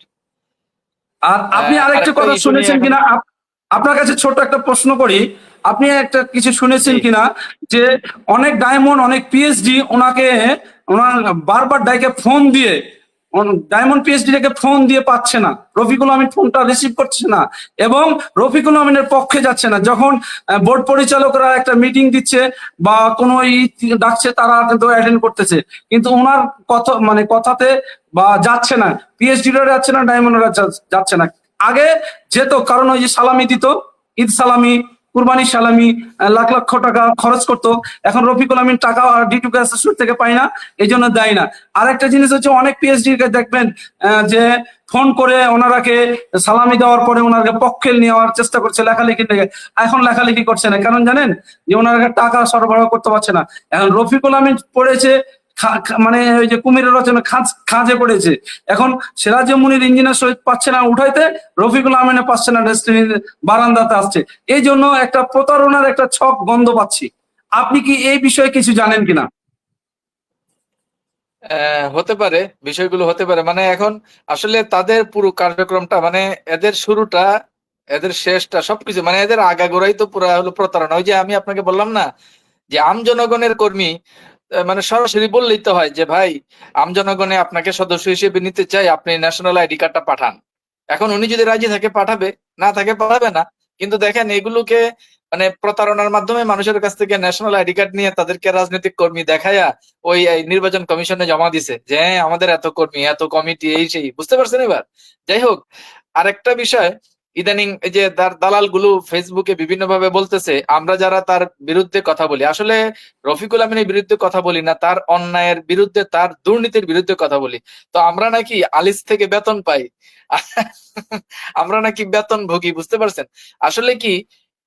আর আপনি আরেকটা আরেকটা কথা ইস্যু নিয়ে শুনেছেন এখন, কিনা, আপনার কাছে ছোট একটা প্রশ্ন করি। আপনি একটা কিছু শুনেছেন জি। কিনা যে অনেক ডায়মন্ড, অনেক পিএইচডি ওনাকে ওনার বারবার ডাইকে ফোন দিয়ে, ডায়মন্ড পিএইচডি কে ফোন দিয়ে পাচ্ছে না, রফিকুল আমিন ফোনটা রিসিভ করছে না এবং রফিকুল আমিনের পক্ষে যাচ্ছে না। যখন বোর্ড পরিচালকরা একটা মিটিং দিচ্ছে বা কোনো ডাকছে, তারা কিন্তু অ্যাটেন্ড করতেছে, কিন্তু ওনার কথা মানে কথাতে বা যাচ্ছে না, পিএইচডিরা যাচ্ছে না, ডায়মন্ডরা যাচ্ছে না। আগে যেত, কারণ ওই যে সালামি দিত, ঈদ সালামি, কুরবানির সালামি, লাখ লক্ষ টাকা খরচ করতো। এখন রফিকুল আমিন টাকা ডিটু শুরু থেকে পায় না, এই জন্য দেয় না। আরেকটা জিনিস হচ্ছে, অনেক পিএইচডি কে দেখবেন যে ফোন করে ওনারাকে সালামি দেওয়ার পরে ওনাকে পক্ষে নেওয়ার চেষ্টা করছে লেখালেখি থেকে। এখন লেখালেখি করছে না, কারণ জানেন যে ওনারা টাকা সরবরাহ করতে পারছে না। এখন রফিকুল আমিন পড়েছে মানে ওই যে কুমিরের রচনা খাঁজে পড়েছে। এখন সিরাজুল মুনির ইঞ্জিনিয়ার শহীদ পাচ্ছে না উঠাইতে, রফিকুল আমিনে পাচ্ছে না ডেস্টিনির বারান্দাতে আসছে। এই জন্য একটা প্রতারণার একটা ছক গন্ধ পাচ্ছি। আপনি কি এই বিষয়ে কিছু জানেন কিনা? হতে পারে, বিষয়গুলো হতে পারে। মানে এখন আসলে তাদের পুরো কার্যক্রমটা, মানে এদের শুরুটা, এদের শেষটা, সবকিছু, মানে এদের আগাগোড়াই তো পুরা হলো প্রতারণা। ওই যে আমি আপনাকে বললাম না যে আমজনগণের কর্মী, মানে সরাসরি বললেই তো হয় যে ভাই, আমজনগণে আপনাকে সদস্য হিসেবে নিতে চাই, আপনি ন্যাশনাল আইডি কার্ডটা পাঠান। এখন উনি যদি রাজি থাকে পাঠাবে, না থাকে পাঠাবে না। কিন্তু দেখেন এগুলোকে মানে প্রতারণার মাধ্যমে মানুষের কাছ থেকে ন্যাশনাল আইডি কার্ড নিয়ে তাদেরকে রাজনৈতিক কর্মী দেখায়া ওই এই নির্বাচন কমিশনে জমা দিছে যে হ্যাঁ, আমাদের এত কর্মী, এত কমিটি, এই সেই, বুঝতে পারছেন এবার? যাই হোক, আরেকটা বিষয়, ইদানিং এই যে তার দালাল গুলো ফেসবুকে বিভিন্ন ভাবে বলতেছে আমরা যারা তার বিরুদ্ধে কথা বলি, আসলে রফিকুল আমিনের বিরুদ্ধে কথা বলি না, তার অন্যায়ের বিরুদ্ধে, তার দুর্নীতির বিরুদ্ধে কথা বলি। তো আমরা নাকি আলিস থেকে বেতন পাই, আমরা নাকি বেতন ভোগী, বুঝতে পারছেন? আসলে কি,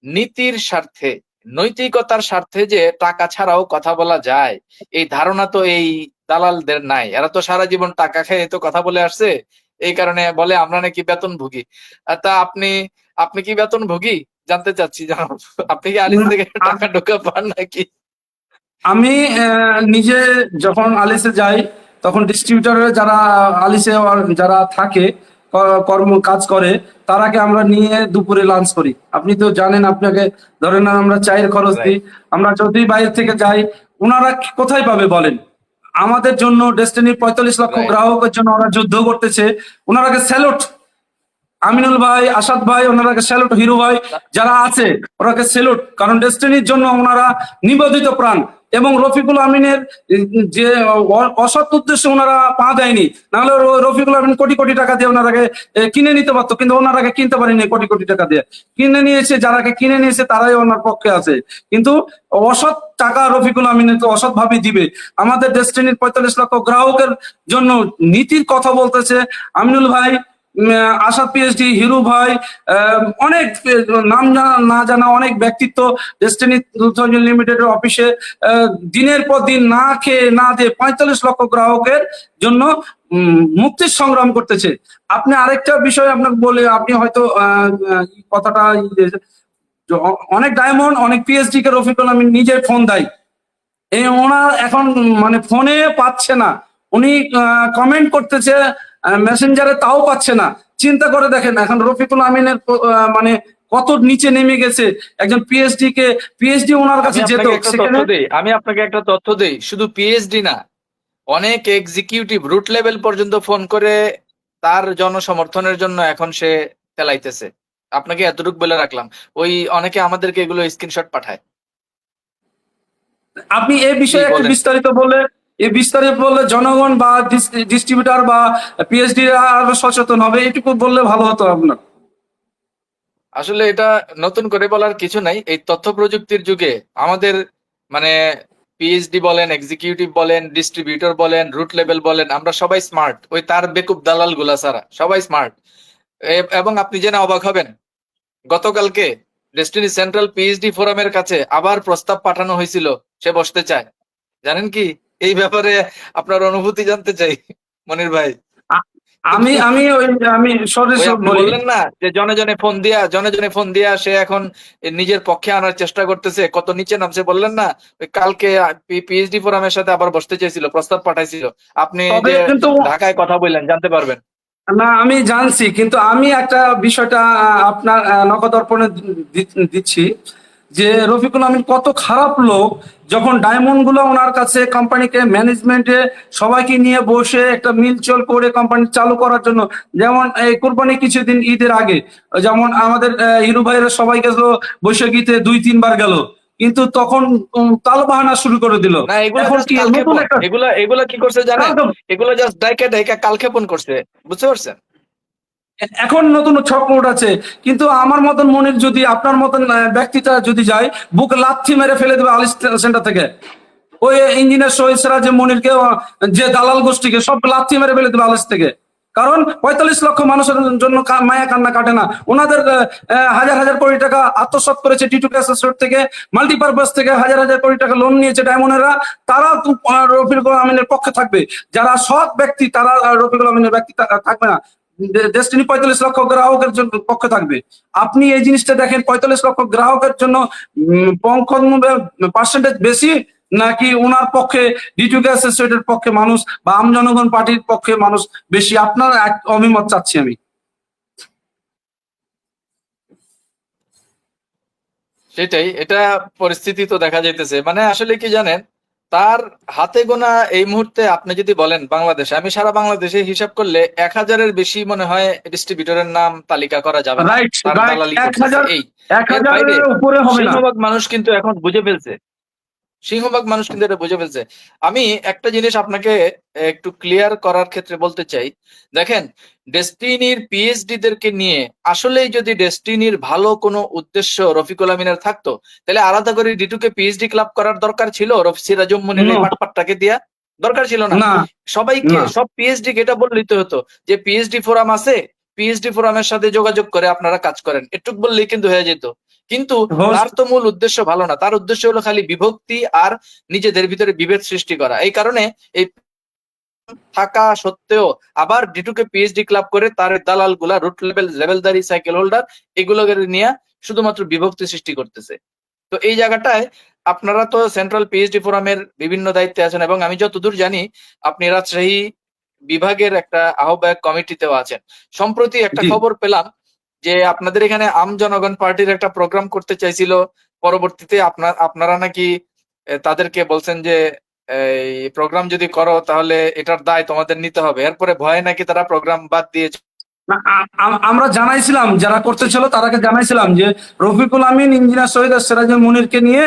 নীতির স্বার্থে, নৈতিকতার স্বার্থে যে টাকা ছাড়াও কথা বলা যায়, এই ধারণা তো এই দালালদের নাই। এরা তো সারা জীবন টাকা খেয়ে তো কথা বলে আসছে, এই কারণে বলে আমরা নাকি বেতন ভোগী। তা আপনি আপনি কি বেতন ভোগী? জানতে চাচ্ছি, জানো আপনি কি আলিস থেকে টাকা ঢোকা পান নাকি? আমি নিজে যখন আলিসে যাই, তখন ডিস্ট্রিবিউটরের যারা আলিসে যারা থাকে, কর্ম কাজ করে, তারাকে আমরা নিয়ে দুপুরে লাঞ্চ করি। আপনি তো জানেন, আপনাকে ধরেন না, আমরা চায়ের খরচ দিই। রাইট। আমরা যদি বাইরে থেকে যাই, ওনারা কোথায় পাবে বলেন? আমাদের জন্য, ডেস্টিনির 45 লক্ষ রাইট। গ্রাহকের জন্য ওরা যুদ্ধ করতেছে। ওনারাকে স্যালুট, আমিনুল ভাই, আসাদ ভাই, ওনারাকে স্যালুট, হিরো ভাই যারা আছে ওনাকে স্যালুট, কারণ ডেস্টিনির জন্য ওনারা নিবেদিত প্রাণ। এবং রফিকুল আমিনের যে অসৎ উদ্দেশ্যে ওনারা পা দেয়নি, নাহলে রফিকুল আমিন কোটি কোটি টাকা দিয়ে ওনারাকে কিনে নিতে পারতো, কিন্তু ওনারাকে কিনতে পারেনি কোটি কোটি টাকা দিয়ে। কিনে নিয়েছে, যারাকে কিনে নিয়েছে তারাই ওনার পক্ষে আছে, কিন্তু অসৎ টাকা রফিকুল আমিনকে অসৎ ভাবে দিবে। আমাদের ডেস্টিনির 45 লক্ষ গ্রাহকের জন্য নীতির কথা বলতেছে আমিনুল ভাই, আসাদ পিএইচডি, হিরু ভাই, অনেক নাম না জানা অনেক ব্যক্তিত্ব ডেস্টিনি লিমিটেডের অফিসে দিনের পর দিন না খেয়ে না দিয়ে 45 লক্ষ গ্রাহকের জন্য মুক্তির সংগ্রাম করতেছে। আপনি আরেকটা বিষয় আপনাকে বলে, আপনি হয়তো কথাটা অনেক ডায়মন্ড, অনেক পিএইচডি কে রফিকুল আমিন নিজে ফোন দেয়, এই ওনার এখন মানে ফোনে পাচ্ছে না, উনি কমেন্ট করতেছে মেসেঞ্জারে, তাও পাচ্ছে না। চিন্তা করে দেখেন এখন রফিকুল আমিনের মানে কত নিচে নেমে গেছে। একজন পিএইচডি ওনার আমি কাছে যেত, আপনাকে একটা তথ্য সেখানে দেই, আমি আপনাকে একটা তথ্য দেই, শুধু পিএইচডি না, অনেক এক্সিকিউটিভ রুট লেভেল পর্যন্ত ফোন করে তার জনসমর্থনের জন্য এখন সে চালাইতেছে। আপনাকে এতটুকু বলে রাখলাম। ওই অনেকে আমাদেরকে এগুলো স্ক্রিনশট পাঠায়। আপনি এই জি বিষয়ে একটু বলেন। বিস্তারিত বললে, এই বিস্তারিত বললে জনগণ বা ডিস্ট্রিবিউটর বা পিএইচডি আরো সচেতন হবে, এটুকু বললে ভালো হতো আপনার। আসলে এটা নতুন করে বলার কিছু নাই। এই তথ্য প্রযুক্তির যুগে আমাদের মানে পিএইচডি বলেন, এক্সিকিউটিভ বলেন, ডিস্ট্রিবিউটর বলেন, রুট লেভেল বলেন, আমরা সবাই স্মার্ট। ওই তার বেকুব দালাল গুলা ছাড়া সবাই স্মার্ট। এবং আপনি জেনে অবাক হবেন, গতকালকে ডেস্টিনি সেন্ট্রাল পিএইচডি ফোরামের কাছে আবার প্রস্তাব পাঠানো হয়েছিল, সে বসতে চায়। জানেন কি, এই ব্যাপারে আপনার অনুভূতি জানতে চাই মনির ভাই। আ- কিন্তু আমি আমি ওই আমি ওই সরাসরি আপনি বলি, বললেন না যে জনে জনে ফোন দিয়া সে এখন নিজের পক্ষে আনার চেষ্টা করতেছে, কত নিচে নামছে বললেন না? ওই কালকে পিএইচডি ফোরামের সাথে আবার বসতে চেয়েছিল, প্রস্তাব পাঠাইছিল। আপনি তবে যে কিন্তু ঢাকায় কথা বললেন, জানতে পারবেন। না, আমি জানছি, কিন্তু আমি একটা বিষয়টা আপনার নখদর্পণে দিচ্ছি। যে রফিকুল আমিন কত খারাপ লোক, যখন ডায়মন্ড গুলো ওনার কাছে কোম্পানিকে ম্যানেজমেন্টে সবাইকে নিয়ে বসে একটা মিলচল করে কোম্পানি চালু করার জন্য, যেমন এই কোরবানি কিছুদিন ঈদের আগে যেমন আমাদের হিরু ভাইয়েরা সবাই গেল বৈশাখীতে 2-3 বার গেল, কিন্তু তখন তাল বাহানা শুরু করে দিল। না, এগুলা এখন জাস্ট কি নতুন কালক্ষেপণ। একটা এগুলা কি করছে জানেন? এগুলো জাস্ট ডাইকা ডাইকা কালক্ষেপণ করছে, বুঝতে পারছেন? এখন নতুন ছক আছে, কিন্তু আমার মতন মনির যদি আপনার মতন ব্যক্তিটা যদি যায়, বুক লাথি মেরে ফেলে দেবে আলিস সেন্টার থেকে। ওই ইঞ্জিনিয়ার শহীদ সিরাজ মনিরকে যে দালাল গোষ্ঠীকে সব লাথি মেরে ফেলে দেবে আলিস থেকে। কারণ 45 লক্ষ মানুষের জন্য মায়া কান্না কাটে না। ওনাদের হাজার হাজার কোটি টাকা আত্মসাৎ করেছে টিটু ক্যাসেট থেকে, মাল্টিপারপাস থেকে হাজার হাজার কোটি টাকা লোন নিয়েছে ডায়মন্ডেরা। তারা রফিকুল আমিনের পক্ষে থাকবে। যারা সৎ ব্যক্তি তারা রফিকুল আমিনের ব্যক্তি থাকবে না। ডেস্টিনি 45 লক্ষ গ্রাহকের জন্য পক্ষে থাকবে। আপনি এই জিনিসটা দেখেন, 45 লক্ষ গ্রাহকের জন্য পার্সেন্টেজ বেশি নাকি ওনার পক্ষে ডিটু গ্যাস এসোসিয়েটের পক্ষে মানুষ বা আম জনগণ পার্টির পক্ষে মানুষ বেশি? আপনার এক অভিমত চাচ্ছি আমি। সেটাই, এটা পরিস্থিতি তো দেখা যাইতেছে। মানে আসলে কি জানেন, তার হাতে গোনা এই মুহূর্তে আপনি যদি বলেন বাংলাদেশে, আমি সারা বাংলাদেশে হিসাব করলে 1000-এর বেশি মনে হয় ডিস্ট্রিবিউটরের নাম তালিকা করা যাবে না। রাইট, তার দালালি করতেছে 1000 এই। এর বাইরে 1000-এর উপরে হবে না। সিংহভাগ মানুষ কিন্তু এখন বুঝে ফেলছে, সিংহভাগ মানুষ কিন্তু এটা বুঝে ফেলছে। আমি একটা জিনিস আপনাকে একটু ক্লিয়ার করার ক্ষেত্রে বলতে চাই। দেখেন, ডেস্টিনির পিএইচডি দেরকে নিয়ে আসলেই যদি ডেস্টিনির ভালো কোনো উদ্দেশ্য রফিকুল আমিনের থাকতো, তাহলে আলাদা করে ডিটুকে পিএইচডি ক্লাব করার দরকার ছিল সিরাজুম মনির এই পাটপাটটাকে দিয়া? দরকার ছিল না। না, সবাইকে, না। সব পিএইচডি কে এটা বললেই তো হতো যে পিএইচডি ফোরাম আছে, পিএইচডি ফোরামের সাথে যোগাযোগ করে আপনারা কাজ করেন, এটুক বললেই কিন্তু হয়ে যেত। কিন্তু তার তো মূল উদ্দেশ্য ভালো না, তার উদ্দেশ্য হলো খালি বিভক্তি আর নিজেদের ভিতরে বিভেদ সৃষ্টি করা। এই কারণে এই থাকা সত্ত্বেও আবার ডিটুকে পিএইচডি ক্লাব করে তার দালাল গুলা রুট লেভেলদারি সাইকেল হোল্ডার এগুলোকে নিয়ে শুধুমাত্র বিভক্তি সৃষ্টি করতেছে। তো এই জায়গাটায় আপনারা তো সেন্ট্রাল পিএইচডি ফোরামের বিভিন্ন দায়িত্বে আছেন, এবং আমি যতদূর জানি আপনি রাজশাহী বিভাগের একটা আহ্বায়ক কমিটিতেও আছেন। সম্প্রতি একটা খবর পেলাম যে আপনাদের এখানে আম জনগণ পার্টির একটা প্রোগ্রাম করতে চাইছিল, পরবর্তীতে আপনারা নাকি তাদেরকে বলছেন যে এই প্রোগ্রাম যদি করো তাহলে এটার দায় তোমাদের নিতে হবে। এরপরে ভয়ে নাকি তারা প্রোগ্রাম বাদ দিয়েছে। আমরা জানাইছিলাম, যারা করতেছিল তারাকে জানাইছিলাম যে রফিকুল আমিন, ইঞ্জিনিয়ার শহীদ আর সিরাজুল মুনিরকে নিয়ে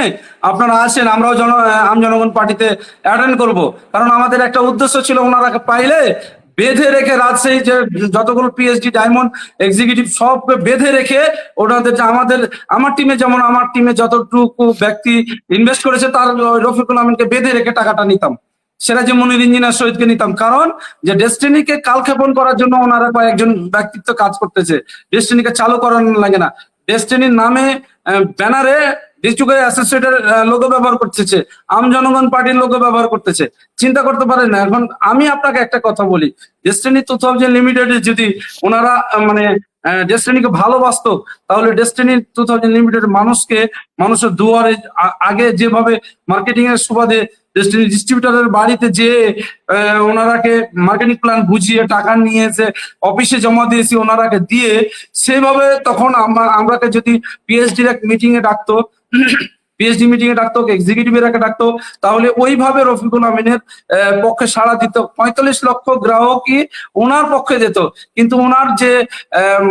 আপনারা আসেন, আমরাও আম জনগণ পার্টিতে অ্যাটেন্ড করব। কারণ আমাদের একটা উদ্দেশ্য ছিল ওনারা পাইলে বেঁধে রেখে রাজশাহী যে যতগুলো পিএইচডি ডায়মন্ড এক্সিকিউটিভ সব বেঁধে রেখে ওনাদের আমার টিমে, যেমন আমার টিমে যতটুকু ব্যক্তি ইনভেস্ট করেছে তার রফিকুল আমিনকে বেঁধে রেখে টাকাটা নিতাম, সিরাজুল মুনির, ইঞ্জিনিয়ার শহীদকে নিতাম। কারণ যে ডেস্টিনিকে কালক্ষেপণ করার জন্য ওনারা কয়েকজন ব্যক্তিত্ব কাজ করতেছে, ডেস্টিনিকে চালু করানো লাগে না। ডেস্টিনির নামে ব্যানারে ডিস্ট্রিক্ট অ্যাসোসিয়েটের লোগো ব্যবহার করতেছে, আম জনগণ পার্টির লোগো ব্যবহার করতেছে। চিন্তা করতে পারেন না। এখন আমি আপনাকে একটা কথা বলি, ডেস্টিনি 2000 লিমিটেড যদি ওনারা মানে ডেস্টিনিকে ভালোবাসতো, তাহলে ডেস্টিনি 2000 লিমিটেড মানুষের দুয়ারে আগে যেভাবে মার্কেটিং এর সুবাদে ডেস্টিনি ডিস্ট্রিবিউটরের বাড়িতে যে ওনারাকে মার্কেটিং প্ল্যান বুঝিয়ে টাকা নিয়েছে, অফিসে জমা দিয়েছি ওনারাকে দিয়ে, সেইভাবে তখন আমরাকে যদি পিএইচডি মিটিং এ ডাকতো, পিএইচডি মিটিং এ ডাকতো, এক্সিকিউটিভ এর ডাকতো, তাহলে ওইভাবে রফিকুল আমিনের পক্ষে সাড়া দিত। 45 লক্ষ গ্রাহকই ওনার পক্ষে যেত। কিন্তু ওনার যে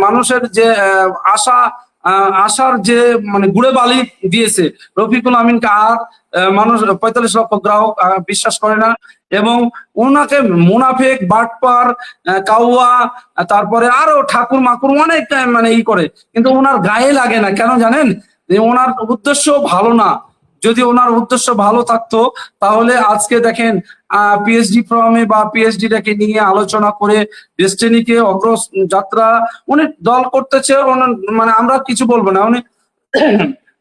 মানুষের যে আশার যে মানে গুড়ে বালি দিয়েছে রফিকুল আমিনকে, আর মানুষ 45 লক্ষ গ্রাহক বিশ্বাস করে না। এবং ওনাকে মুনাফেক, বাটপার, কাউয়া, তারপরে আরো ঠাকুর মাকুর অনেক মানে করে, কিন্তু ওনার গায়ে লাগে না। কেন জানেন? যে ওনার উদ্দেশ্য ভালো না। যদি ওনার উদ্দেশ্য ভালো থাকতো তাহলে আজকে দেখেন পিএইচডি ফোরামে বা পিএইচডিটাকে নিয়ে আলোচনা করে ডেস্টিনিকে অগ্রযাত্রা উনি দল করতেছে, মানে আমরা কিছু বলবো না। উনি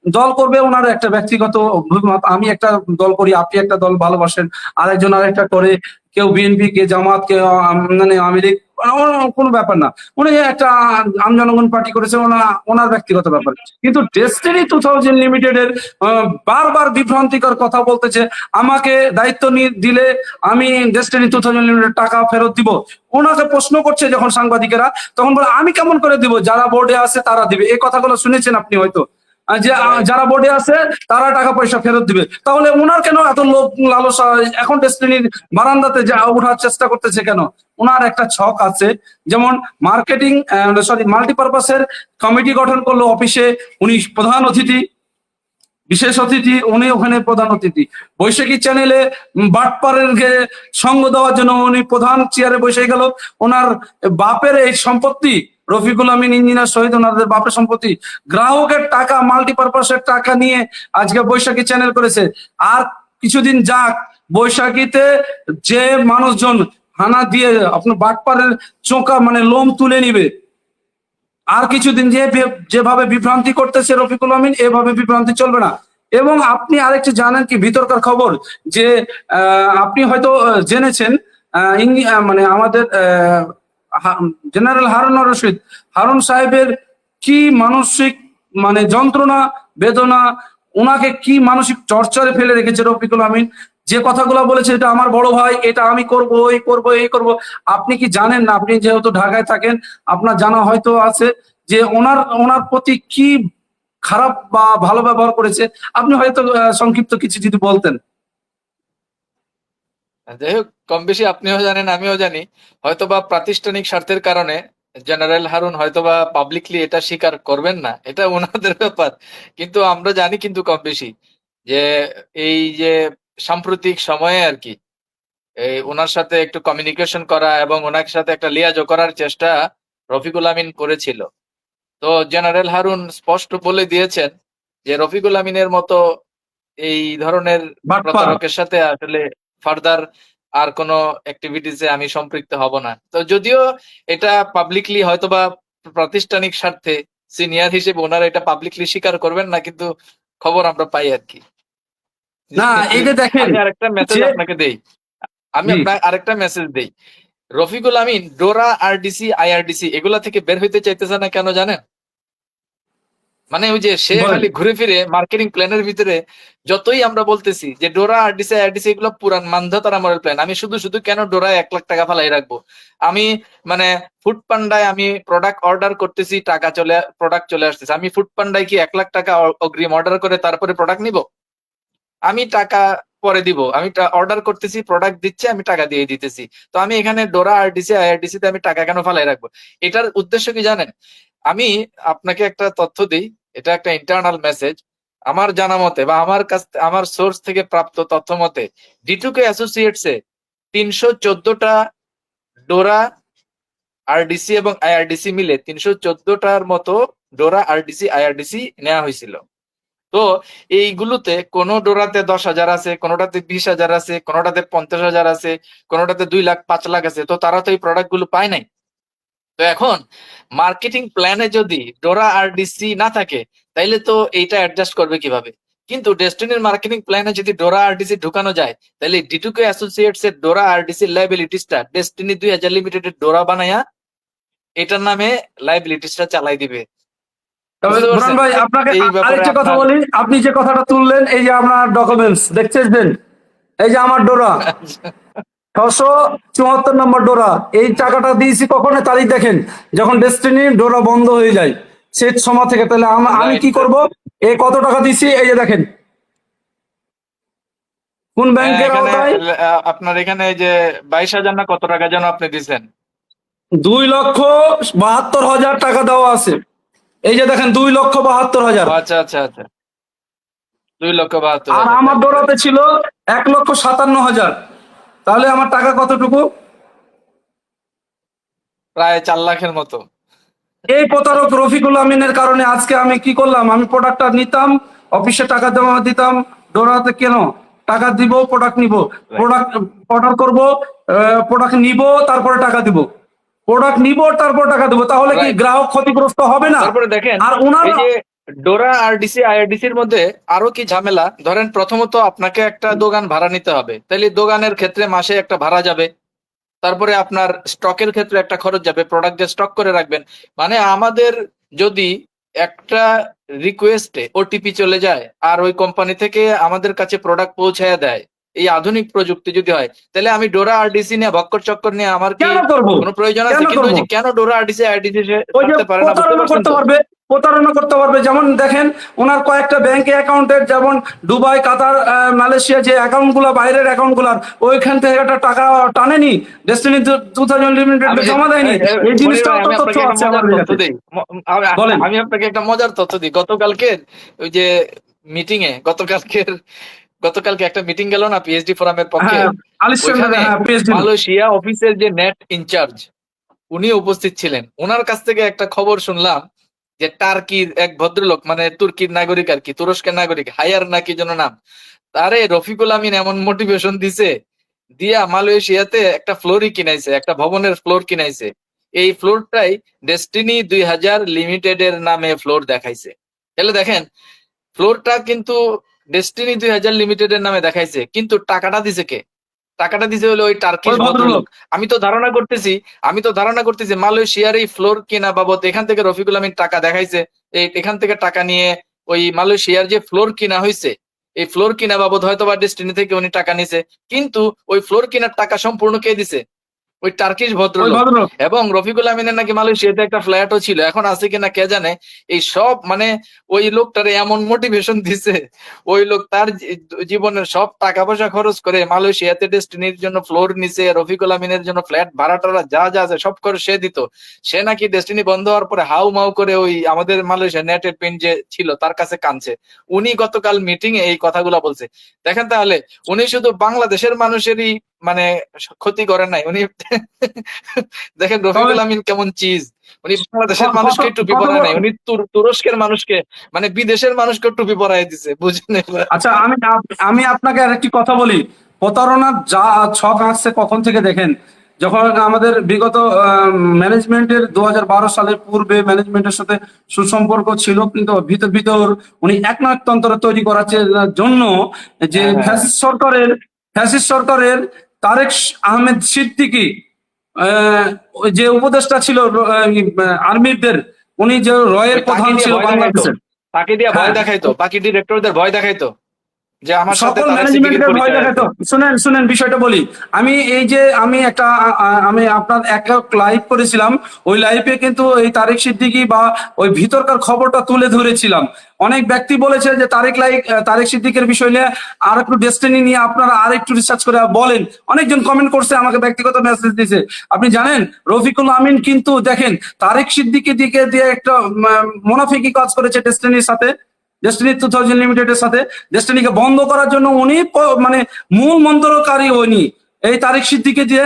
দল করবে, ওনার একটা ব্যক্তিগত অভিমত। আমি একটা দল করি, আপনি একটা দল ভালোবাসেন, আরেকজন আরেকটা করে, কেউ বিএনপি, কে জামাত, কেউ মানে আওয়ামী লীগ, কোনো ব্যাপার না। উনি একটা আম জনগণ পার্টি করেছে, ওনার ব্যক্তিগত ব্যাপার। কিন্তু ডেস্টিনি 2000 লিমিটেডের বারবার বিভ্রান্তিকর কথা বলতেছে, আমাকে দায়িত্ব দিলে আমি ডেস্টিনি 2000 লিমিটেড টাকা ফেরত দিব। ওনাকে প্রশ্ন করছে যখন সাংবাদিকেরা, তখন বলে আমি কেমন করে দিব, যারা বোর্ডে আছে তারা দিবে। এই কথাগুলো শুনেছেন আপনি হয়তো। যে যারা বোর্ডে আছে তারা টাকা পয়সা ফেরত দিবে, তাহলে ওনার কেন এত লোভ লালসা এখন ডেস্টিনির বারান্দাতে যা ওঠার চেষ্টা করতেছে কেন? ওনার একটা ছক আছে, যেমন মার্কেটিং মাল্টিপারপাসের কমিটি গঠন করলো অফিসে, উনি প্রধান অতিথি, বিশেষ অতিথি উনি ওখানে প্রধান অতিথি। বৈশাখী চ্যানেলে বাটপারের সঙ্গ দেওয়ার জন্য উনি প্রধান চেয়ারে বসে গেল। ওনার বাপের এই সম্পত্তি, রফিকুল আমিন ইঞ্জিনিয়ার শহীদ, ওনাদের বাপের সম্পত্তি, গ্রাহকের টাকা, মাল্টিপারপাসের টাকা নিয়ে আজকে বৈশাখী চ্যানেল করেছে। আর কিছুদিন যাক, বৈশাখীতে যে মানুষজন হানা দিয়ে আপনার বাটপারের চোকা মানে লোম তুলে নিবে, আর কিছুদিন যেভাবে বিভ্রান্তি করতেছে রফিকুল আমিন, এভাবে বিভ্রান্তি চলবে না। এবং আপনি আরেকটি জানেন কি ভিতরকার খবর, যে আপনি হয়তো জেনেছেন, মানে আমাদের জেনারেল হারুন সাহেবের কি মানসিক মানে যন্ত্রণা বেদনা, ওনাকে কি মানসিক চর্চারে ফেলে রেখেছে রফিকুল আমিন। যে কথাগুলো বলেছে, এটা আমার বড় ভাই, এটা আমি করব, এই করব, এই করব। আপনি কি জানেন না? আপনি যেহেতু ঢাকায় থাকেন, আপনার জানা হয়তো আছে যে ওনার প্রতি কি খারাপ বা ভালো ব্যবহার করেছে। আপনি হয়তো সংক্ষিপ্ত কিছু যদি বলতেন। যাই হোক, কম বেশি আপনিও জানেন, আমিও জানি। হয়তোবা প্রাতিষ্ঠানিক স্বার্থের কারণে জেনারেল হারুন হয়তোবা পাবলিকলি এটা স্বীকার করবেন না, এটা ওনাদের ব্যাপার। কিন্তু আমরা জানি কিন্তু কম বেশি যে এই যে সাম্প্রতিক সময়ে আর কি এই ওনার সাথে একটু কমিউনিকেশন করা এবং ওনার সাথে একটা লিয়াজো করার চেষ্টা রফিকুল আমিন করেছিল। তো জেনারেল হারুন স্পষ্ট বলে দিয়েছেন যে রফিকুল আমিনের মতো এই ধরনের প্রতারকের সাথে আসলে ফার্দার আর কোনো অ্যাক্টিভিটিসে আমি সম্পৃক্ত হব না। তো যদিও এটা পাবলিকলি হয়তোবা প্রাতিষ্ঠানিক স্বার্থে সিনিয়র হিসেবে ওনারা এটা পাবলিকলি স্বীকার করবেন না, কিন্তু খবর আমরা পাই আর কি। না, এই যে দেখেন, আমি আরেকটা মেসেজ আপনাকে দেই, আরেকটা মেসেজ দেই। রফিকুল আমিন ডোরা, আরডিসি, আইআরডিসি এগুলা থেকে বের হইতে চাইতেছে না কেন জানেন? মানে ওই যে সে খালি ঘুরে ফিরে মার্কেটিং প্ল্যানের ভিতরে যতই আমরা বলতেছি যে ডোরা, আরডিসি, আইআরডিসি এগুলো পুরান মানধাতার আমার প্ল্যান, আমি শুধু শুধু কেন ডোরায় 1 লাখ টাকা ফালাই রাখবো? আমি মানে ফুড পান্ডায় আমি প্রোডাক্ট অর্ডার করতেছি, প্রোডাক্ট চলে আসতেছে, আমি ফুড পান্ডায় কি 1 লাখ টাকা অগ্রিম অর্ডার করে তারপরে প্রোডাক্ট নিব? আমি টাকা পরে দিব, আমি অর্ডার করতেছি, প্রোডাক্ট দিচ্ছে, আমি টাকা দিয়ে দিতেছি। তো আমি এখানে ডোরা, আরডিসি, আইআরডিসি তে আমি টাকা কেন ফালাই রাখবো? এটার উদ্দেশ্য কি জানেন? আমি আপনাকে একটা তথ্য দিই, এটা একটা ইন্টারনাল মেসেজ। আমার জানা মতে বা আমার সোর্স থেকে প্রাপ্ত তথ্য মতে D2K অ্যাসোসিয়েটস এ 314টা ডোরা, আরডিসি এবং আইআরডিসি মিলে 314টার মতো ডোরা, আরডিসি, আইআরডিসি নেওয়া হয়েছিল। তো এইগুলোতে কোনো ডোরাতে 10,000 আছে, কোনোটাতে 20,000 আছে, কোনোটাতে 50,000 আছে, কোনোটাতে 2 লাখ 5 লাখ আছে। তো তারা তো এই প্রোডাক্ট গুলো পায় নাই। তো এখন মার্কেটিং প্ল্যানে যদি ডোরা, আরডিসি না থাকে তাইলে তো এইটা অ্যাডজাস্ট করবে কিভাবে? কিন্তু ডেস্টিনির মার্কেটিং প্ল্যানে যদি ডোরা, আরডিসি ঢুকানো যায়, তাহলে D2K অ্যাসোসিয়েটস এর ডোরা, আরডিসি লাইবিলিটিসটা ডেস্টিনি 2000 লিমিটেডের ডোরা বানায়া এটার নামে লাইবিলিটিসটা চালাই দিবে। বুরহান ভাই, আপনাকে আরেকটা কথা বলি, আপনি যে কথাটা তুললেন, এই যে আপনার ডকুমেন্টস দেখছেন, এই যে আমার ডোরা 674 নম্বর ডোরা, এই টাকাটা দিয়েছি কখন? তারিখ দেখেন, যখন ডেস্টিনি ডোরা বন্ধ হয়ে যায় সেই সময় থেকে। তাহলে আমি কি করব? এই কত টাকা দিয়েছি, এই যে দেখেন কোন ব্যাংকের আওতায়। আপনার এখানে যে 22,000 না কত টাকা যেন আপনি দিচ্ছেন? 2,72,000 টাকা দেওয়া আছে। এই যে দেখেন 2,72,000। আচ্ছা আচ্ছা আচ্ছা, 2,72,000। আর আমার ডোরাতে ছিল 1,57,000। তাহলে আমার টাকা কতটুকু? প্রায় 4 লাখের মতো। এই প্রতারক রফিকুল আমিনের কারণে আজকে আমি কি করলাম, আমি প্রোডাক্টটা নিতাম, অফিসে টাকা জমা দিতাম, ডোরাতে কেন টাকা দিব, প্রোডাক্ট নিব, প্রোডাক্ট অর্ডার করব, প্রোডাক্ট নিব, তারপরে টাকা দিব, প্রোডাক্ট নিব, তারপর টাকা দেবো। তাহলে কি গ্রাহক ক্ষতিগ্রস্ত হবে না? তারপরে দেখেন, আর ওনার এই যে ডোরা, আরডিসি, আইআরডিসির মধ্যে আরো কি ঝামেলা। ধরেন প্রথমত আপনাকে একটা দোকান ভাড়া নিতে হবে, তাইলে দোকানের ক্ষেত্রে মাসে একটা ভাড়া যাবে, তারপরে আপনার স্টকের ক্ষেত্রে একটা খরচ যাবে, প্রোডাক্ট যে স্টক করে রাখবেন। মানে আমাদের যদি একটা রিকোয়েস্টে ওটিপি চলে যায় আর ওই কোম্পানি থেকে আমাদের কাছে প্রোডাক্ট পৌঁছায় দেয়, এই আধুনিক প্রযুক্তি যদি হয়, তাহলে আমি ডোরা আরডিসি নিয়ে ভক্কর চক্কর নিয়ে আমার কি কেন করবো? কোনো প্রয়োজন আছে? কেন কিন্তু ওই করবো? যে কেন ডোরা আরডিসি সে ওই যে ছাড়তে পারে না, বুঝতে প্রতারণা পারছেন করতে তো? পারবে, প্রতারণা করতে পারবে। যেমন দেখেন ওনার কয়েকটা ব্যাংকে অ্যাকাউন্টের, যেমন দুবাই, কাতার, মালয়েশিয়া, যে অ্যাকাউন্ট গুলা, বাইরের অ্যাকাউন্ট গুলার, ওইখান থেকে একটা টাকা টানেনি, ডেস্টিনি 2000 লিমিটেড আমি জমা দেয়নি। এই মনির জিনিসটাও ভাই, তো আমি তথ্য আপনাকে একটা আছে মজার আমাদের তথ্য কাছে। দিই। বলেন। আমি আপনাকে একটা মজার তথ্য দিই। ওই যে মিটিং এ গতকালকে একটা মিটিং গেল না পিএইচডি ফোরামের পক্ষে, হ্যাঁ, আলিশ ওইখানে পিএইচডি। মালয়েশিয়া অফিসের যে নেট ইনচার্জ উনি উপস্থিত ছিলেন। ওনার কাছ থেকে একটা খবর শুনলাম যে টার্কির এক ভদ্রলোক, মানে তুর্কির নাগরিক আর কি, তুরস্কের নাগরিক, হায়ার নাকি যেন নাম, তারে রফিকুল আমিন এমন মোটিভেশন দিছে, দিয়া মালয়েশিয়াতে একটা ফ্লোরই কিনাইছে, একটা ভবনের ফ্লোর কিনাইছে। এই ফ্লোরটাই ডেস্টিনি 2000 লিমিটেড এর নামে ফ্লোর দেখাইছে। তাহলে দেখেন, ফ্লোরটা কিন্তু ডেস্টিনি 2000 লিমিটেড এর নামে দেখাইছে, কিন্তু টাকাটা দিছে কে? টাকাটা দিছে হলো ওই টার্কিশ ওই ভদ্রলোক। ভদ্রলোক। আমি তো ধারণা করতেছি মালয়েশিয়ার এই ফ্লোর কেনা বাবদ এখান থেকে রফিকুল আমিন টাকা দেখাইছে, এখান থেকে টাকা নিয়ে ওই মালয়েশিয়ার যে ফ্লোর কিনা হয়েছে, এই ফ্লোর কিনা বাবদ হয়তো বা ডেস্টিনি থেকে উনি টাকা নিছে, কিন্তু ওই ফ্লোর কেনার টাকা সম্পূর্ণ কে দিছে? ওই টার্কিশ ওই ভদ্রলোক। ভদ্রলোক। এবং রফিকুল আমিনের নাকি মালয়েশিয়াতে একটা ফ্ল্যাটও ছিল, এখন আছে কিনা কে জানে। এই সব মানে ওই লোকটারে এমন মোটিভেশন দিছে, ওই লোক তার জীবনের সব টাকা পয়সা খরচ করে মালয়েশিয়াতে ডেস্টিনির জন্য ফ্লোর নিছে, রফিকুল আমিনের জন্য ফ্ল্যাট ভাড়া টাড়া যা যা আছে সব করে সে দিত। সে নাকি ডেস্টিনি বন্ধ হওয়ার পরে হাউ মাউ করে ওই আমাদের মালয়েশিয়া নেটের পিন যে ছিল তার কাছে কাঁদছে। উনি গতকাল মিটিং এ এই কথাগুলো বলছে। দেখেন তাহলে, উনি শুধু বাংলাদেশের মানুষেরই মানে ক্ষতি করেন নাই, উনি দেখেন রফিকুল আমিন কেমন চিজ, উনি বাংলাদেশের মানুষকে টুপি পরায় নাই, উনি তুরস্কের মানুষকে, মানে বিদেশের মানুষকে টুপি পরাই দিছে, বুঝলেন এবার? আচ্ছা, আমি আপনাকে আরেকটি কথা বলি। প্রতারণার যা ছক আসছে কখন থেকে দেখেন, যখন আমাদের বিগত ম্যানেজমেন্টের 2012 সালের পূর্বে ম্যানেজমেন্টের সাথে সুসম্পর্ক ছিল, কিন্তু ভিতর ভিতর উনি একনায়কতন্ত্র তৈরি করার জন্য যে হ্যাঁ, হ্যাঁ। ফ্যাসিস্ট সরকারের তারেক আহমেদ সিদ্দিকী, ওই যে উপদেষ্টা ছিল আর্মিদের, উনি যে রয়ের ওই তাকে প্রধান দিয়ে ছিল ভয় দেখাইতো, বাংলাদেশের। তাকে দিয়ে ভয় হ্যাঁ, দেখাইতো, বাকি ডিরেক্টরদের ভয় দেখাইতো যে আমার সাথে সকল তারেক সিদ্দিকীর ম্যানেজমেন্টকে ভয় পরিচয় দেখাতো। আছে। শুনেন শুনেন, বিষয়টা বলি। আমি এই যে আমি আপনার এক লাইভ করেছিলাম, ওই লাইভে কিন্তু এই তারেক সিদ্দিকী বা ওই ভিতরকার খবরটা তুলে ধরেছিলাম। অনেক ব্যক্তি বলেছে যে তারেক সিদ্দিকের বিষয় নিয়ে আর একটু ডেস্টিনি নিয়ে আপনারা আর একটু রিসার্চ করে বলেন। অনেকজন কমেন্ট করছে, আমাকে ব্যক্তিগত মেসেজ দিয়েছে। আপনি জানেন রফিকুল আমিন কিন্তু দেখেন তারেক সিদ্দিকী দিকে দিয়ে একটা মুনাফিকি কাজ করেছে ডেস্টিনির সাথে, ডেস্টিনি 2000 লিমিটেডের সাথে। ডেস্টিনিকে বন্ধ করার জন্য উনি মানে মূল মন্ত্রকারী উনি, এই তারিক সিদ্দিকে দিয়ে।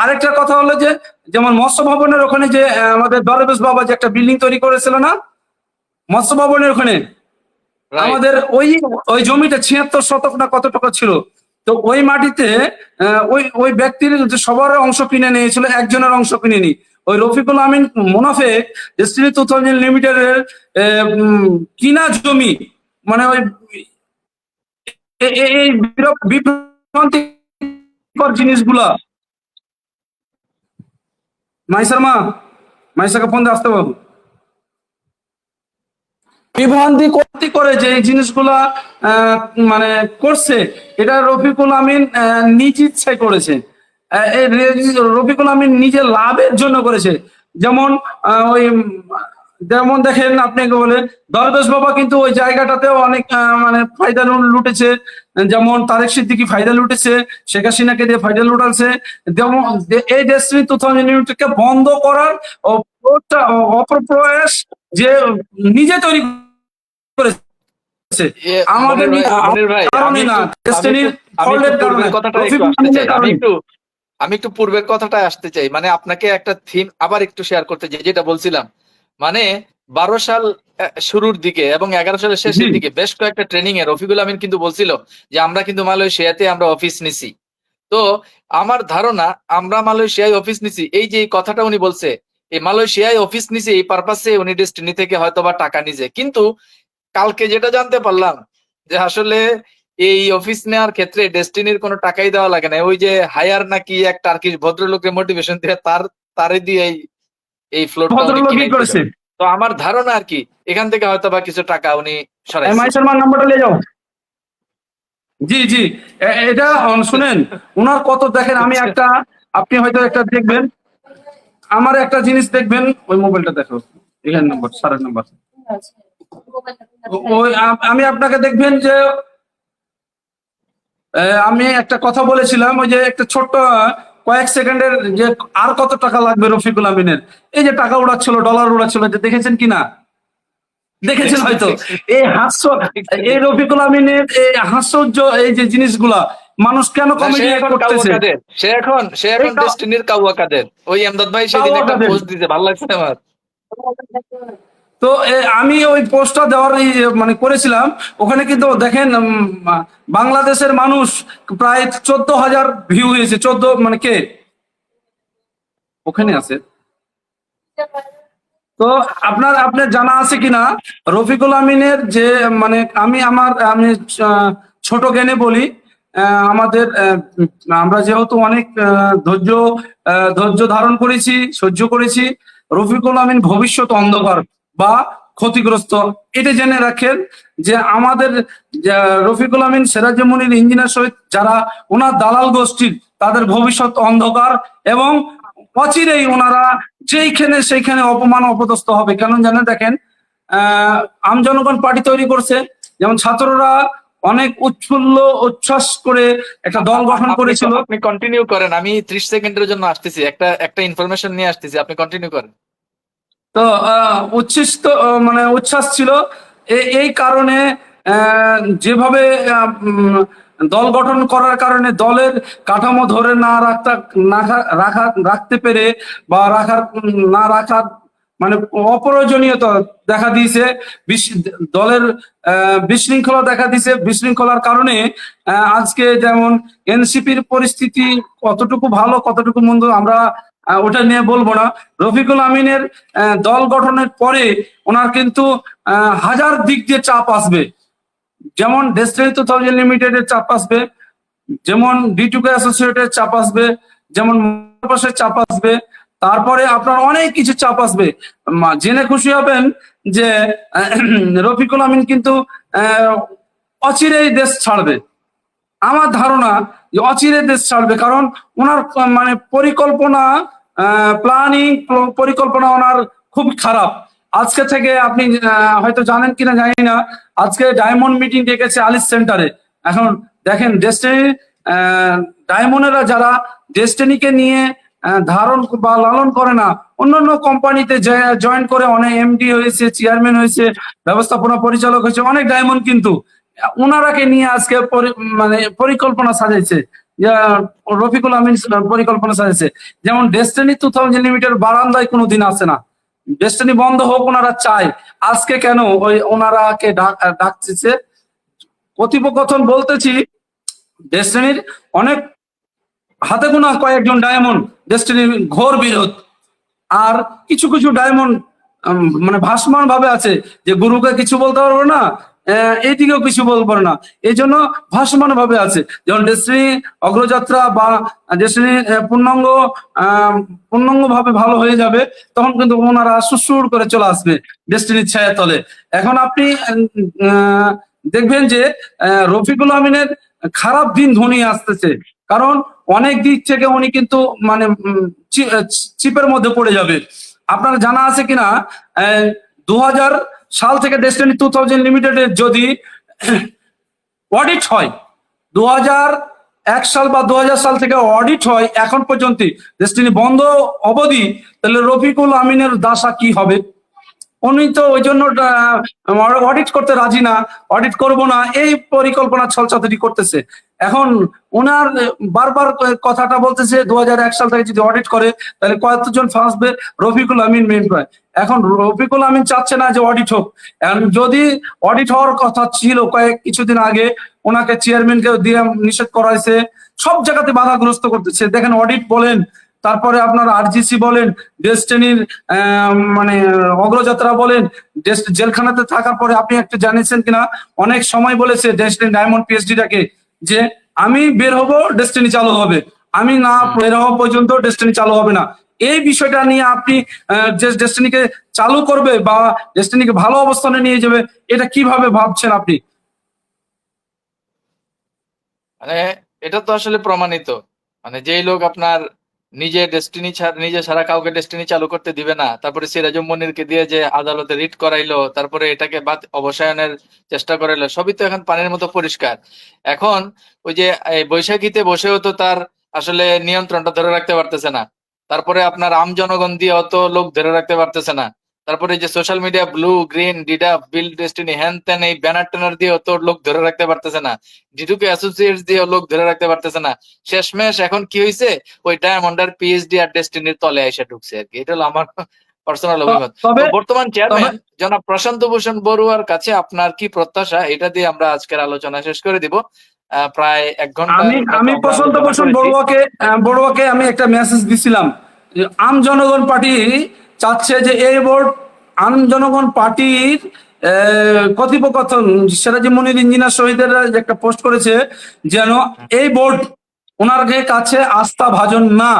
আরেকটা কথা হলো যে, যেমন মৎস্য ভবনের ওখানে যে আমাদের দরবেশ বাবা যে একটা বিল্ডিং তৈরি করেছিল না মৎস্য ভবনের ওখানে, রাইট। আমাদের ওই ওই জমিটা 76 শতক না কত টাকা ছিল। তো ওই মাটিতে ওই ওই ব্যক্তির যে সবার অংশ কিনে নিয়েছিল, একজনের অংশ কিনে নি। ওই রফিকুল আমিন মুনাফেক ডেস্টিনি 2000 লিমিটেডের কিনা জমি, মানে ওই এই বিভ্রান্তিকর জিনিসগুলা। মাইসাকে ফোন দিয়ে আসতে পারবো। বিভ্রান্তি করে যে এই জিনিসগুলা মানে করছে, এটা রফিকুল আমিন নিজ ইচ্ছায় করেছে। রফিকুল আমিন নিজের লাভের জন্য করেছে। যেমন ওই যেমন দেখেন আপনাকে বলে, দরবেশ বাবা কিন্তু ওই জায়গাটাতেও অনেক মানে ফায়দা লুটেছে। যেমন তারেক সিদ্দিকী ফায়দা লুটেছে, শেখ হাসিনাকে দিয়ে ফায়দা লুটাচ্ছে। যেমন এই ডেস্টিনি 2000 ইউনিটকে বন্ধ করার অপপ্রয়াস যে নিজে তৈরি করেছে, আমাদের মনির ভাই, কারণে না, ডেস্টিনির ফল্টের কারণে, রফিকুল আমিনের কারণে। আমি একটু পূর্বের কথাটা আসতে চাই, মানে আপনাকে একটা থিম আবার একটু শেয়ার করতে চাই, যেটা বলছিলাম। মানে 12 সাল শুরুর দিকে এবং 11 সালের শেষের দিকে বেশ কয়েকটা ট্রেনিং এ রফিকুল আমিন কিন্তু বলছিল যে আমরা কিন্তু মালয়েশিয়াতে আমরা অফিস নিছি। তো আমার ধারণা আমরা মালয়েশিয়ায় অফিস নিছি, এই যে কথাটা উনি বলছে, এই মালয়েশিয়ায় অফিস নিছে এই পারপাসে উনি ডেস্টিনি থেকে হয়তোবা টাকা নিছে। কিন্তু কালকে যেটা জানতে পারলাম যে আসলে এই অফিস নেওয়ার ক্ষেত্রে ডেস্টিনির কোনো টাকাই দেওয়া লাগে না, ওই যে হায়ার নাকি এক টার্কিশ ভদ্রলোকের মোটিভেশন দিয়ে তারে দিয়ে এই ফ্লোরটা উনি কিনেছিল। তো আমার ধারণা আর কি এখান থেকে হয়তো বা কিছু টাকা উনি সরাইছে। নাম্বারটা নিয়ে যাও। জি জি, এটা শুনেন, ওনার কত দেখেন, আমি একটা, আপনি হয়তো একটা দেখবেন, আমার একটা জিনিস দেখবেন, ওই মোবাইলটা দেখো, এখানে নম্বর, সারের নম্বর, ওই আমি আপনাকে দেখবেন যে আমি একটা কথা বলেছিলাম, ওই যে একটা ছোট্ট কয়েক সেকেন্ডের, যে আর কত টাকা লাগবে রফিকুল আমিনের, এই যে টাকা উড়াচ্ছিল, ডলার উড়াচ্ছিল, যে দেখেছেন কিনা? দেখেছেন দেখছি হয়তো। দেখছি এই হাস্য, দেখছি এই দেখছি। রফিকুল আমিনের এই হাস্যর্য, এই যে জিনিসগুলা মানুষ কেন না, সে কমেডি এখন কাউয়া করতেছে, কাদের, সে এই এখন ডেস্টিনির কাউয়া কাদের। ওই এমদাদ ভাই সেদিন কাওয়া একটা কাদের। পোস্ট দিতে ভালো লাগছে আমার। তো আমি ওই পোস্টটা দেওয়ার মানে করেছিলাম, ওখানে কিন্তু দেখেন বাংলাদেশের মানুষ প্রায় 14,000 ভিউ হয়েছে, 14 মানে কে ওখানে আছে। তো আপনার জানা আছে কিনা রফিকুল আমিনের যে, মানে আমি ছোট জ্ঞানে বলি, আমাদের আমরা যেহেতু অনেক ধৈর্য ধারণ করেছি, সহ্য করেছি, রফিকুল আমিন ভবিষ্যৎ অন্ধকার বা ক্ষতিগ্রস্ত। এটা জেনে রাখেন যে আমাদের রফিকুল আমিন সিরাজুল ইঞ্জিনিয়ার সহিত যারা ওনার দালাল গোষ্ঠীর, তাদের ভবিষ্যৎ অন্ধকার, এবং অচিরেই ওনারা যেইখানে সেইখানে অপমান অপদস্থ হবে। কেন জানেন? দেখেন, আম জনগণ পার্টি তৈরি করছে, যেমন ছাত্ররা অনেক উচ্ছ্বাস করে একটা দল গঠন আপনি করেছিল। আপনি কন্টিনিউ করেন, আমি 30 সেকেন্ডের জন্য আসতেছি, একটা ইনফরমেশন নিয়ে আসতেছি, আপনি কন্টিনিউ করেন। তো মানে উচ্ছ্বাস ছিল, এই কারণে যেভাবে দল গঠন করার কারণে দলের কাঠামো ধরে রাখতে পেরে, বা না রাখার মানে অপ্রয়োজনীয়তা দেখা দিয়েছে, দলের বিশৃঙ্খলা দেখা দিয়েছে। বিশৃঙ্খলার কারণে আজকে যেমন এনসিপির পরিস্থিতি কতটুকু ভালো কতটুকু মন্দ আমরা ওটা নিয়ে বলবো না। রফিকুল আমিনের দল গঠনের পরে ওনার কিন্তু হাজার দিক দিয়ে চাপ আসবে, যেমন ডেস্টিনি 2000 লিমিটেডের চাপ আসবে, যেমন ডি2কে অ্যাসোসিয়েটের চাপ আসবে, যেমন পাশের চাপ আসবে, তারপরে আপনার অনেক কিছু চাপ আসবে। জেনে খুশি হবেন যে রফিকুল আমিন কিন্তু অচিরেই দেশ ছাড়বে। আমার ধারণা যে অচিরে দেশ ছাড়বে, কারণ ওনার মানে পরিকল্পনা ওনার খুব খারাপ। আজকে থেকে আপনি হয়তো জানেন কিনা জানি না, আজকে ডায়মন্ড মিটিং ডেকেছে আলিস সেন্টারে। এখন দেখেন, ডেস্টিনি ডায়মন্ডেরা যারা ডেস্টিনিকে নিয়ে ধারণ বা লালন করে না, অন্যান্য কোম্পানিতে জয়েন করে অনেক এমডি হয়েছে, চেয়ারম্যান হয়েছে, ব্যবস্থাপনা পরিচালক হয়েছে অনেক ডায়মন্ড, কিন্তু ওনারাকে নিয়ে আজকে মানে পরিকল্পনা সাজাইছে, রফিকুল আমিন পরিকল্পনা সাজাইছে। যেমন ডেস্টিনি 2000 লিমিটেড বারান্দায় কোনোদিন আসে না, ডেস্টিনি বন্ধ হোক ওনারা চায়। আজকে কেন ওই ওনারাকে ডাকছে? কথোপকথন বলতেছি, ডেস্টিনির অনেক হাতে গোনা কয়েকজন ডায়মন্ড ডেস্টিনির ঘোর বিরোধ, আর কিছু কিছু ডায়মন্ড মানে ভাসমান ভাবে আছে, যে গুরুকে কিছু বলতে পারবো না, এইদিকেও কিছু বলতে পারবো না, এই জন্য ভাসমান ভাবে আছে। যেমন ডেস্টিনি অগ্রযাত্রা বা ডেস্টিনি পূর্ণাঙ্গ ভাবে ভালো হয়ে যাবে, তখন কিন্তু ওনারা সুসুর করে চলে আসবে ডেস্টিনির ছায়া তলে। এখন আপনি দেখবেন যে রফিকুল আমিনের খারাপ দিন ঘনিয়ে আসতেছে, কারণ অনেক দিক থেকে উনি কিন্তু মানে চিপের মধ্যে পড়ে যাবে। আপনার জানা আছে কিনা 2000 সাল থেকে ডেস্টিনি 2000 লিমিটেডের যদি অডিট হয়, 2001 সাল বা 2000 সাল থেকে অডিট হয় এখন পর্যন্ত, ডেস্টিনি বন্ধ অবধি, তাহলে রফিকুল আমিনের দশা কি হবে? উনি তো ওই জন্য অডিট করতে রাজি না, অডিট করব না এই পরিকল্পনা ছলচাতুরি করতেছে। এখন ওনার বারবার কথাটা বলতেছে 2001 সাল থেকে যদি অডিট করে তাহলে কতজন ফাঁসবে? রফিকুল আমিন মেন পয়েন্ট। এখন রফিকুল আমিন চাচ্ছে না যে অডিট হোক। যদি অডিট হওয়ার কথা ছিল কিছুদিন আগে, ওনাকে চেয়ারম্যানকে দিয়ে নিষেধ করা হয়েছে, সব জায়গাতে বাধাগ্রস্ত করতেছে। দেখেন, অডিট বলেন, তারপরে আপনার আরজিসি বলেন, ডেস্টিনির মানে অগ্রযাত্রা বলেন, জেলখানাতে থাকার পরে আপনি একটা জানিয়েছেন কিনা, অনেক সময় বলেছে ডেস্টিনি ডায়মন্ড পিএইচডিটাকে যে আমি বের হব ডেস্টিনি চালু হবে, আমি না বের হওয়া পর্যন্ত ডেস্টিনি চালু হবে না। এই বিষয়টা নিয়ে আপনি যে ডেস্টিনিকে চালু করবে বা ডেস্টিনিকে ভালো অবস্থানে নিয়ে যাবে, এটা কিভাবে ভাবছেন আপনি? মানে এটা তো আসলে প্রমাণিত, মানে যেই লোক আপনার নিজে নিজে ছাড়া কাউকে ডেস্টিনি চালু করতে দিবে না, তারপরে সিরাজুম মনিরকে দিয়ে যে আদালতে রিট করাইলো, তারপরে এটাকে বাদ অবসায়নের চেষ্টা করাইলো, সবই তো এখন পানির মতো পরিষ্কার। এখন ওই যে এই বৈশাখীতে বসেও তো তার আসলে নিয়ন্ত্রণটা ধরে রাখতে পারতেছে না, তারপরে আপনার আম জনগণ দিয়ে অত লোক ধরে রাখতে পারতেছে না, তারপরে যে সোশ্যাল মিডিয়া ব্লু গ্রিন ডিডা বিল ডেস্টিনি হ্যান ত্যান এই ব্যানার ট্যানার দিয়ে অত লোক ধরে রাখতে পারতেছে না, জিটুকে অ্যাসোসিয়েটস দিয়ে লোক ধরে রাখতে পারতেছে না। শেষমেশ এখন কি হয়েছে, ওই ডায়মন্ডার পিএইচডি আর ডেস্টিনির তলে এসে ঢুকছে আর কি। এটা হলো আমার পার্সোনাল অভিমত। তবে তো বর্তমান তবে চেয়ারম্যান জনাব প্রশান্ত ভূষণ বড়ুয়ার কাছে আপনার কি প্রত্যাশা, এটা দিয়ে আমরা আজকের আলোচনা শেষ করে দিব। প্রায় 1 ঘন্টার আমি মতো আমি আমরা প্রশান্ত আলোচনা ভূষণ করেছি। বড়ুয়াকে আমি একটা মেসেজ দিছিলাম যে আম জনগণ পার্টি চাচ্ছে যে এই বোর্ড আম জনগণ পার্টির কথোপকথন সিরাজুম মনির ইঞ্জিনিয়ার শহীদের যে একটা পোস্ট করেছে, যেন এই বোর্ড ওনার কাছে আস্থা ভাজন না,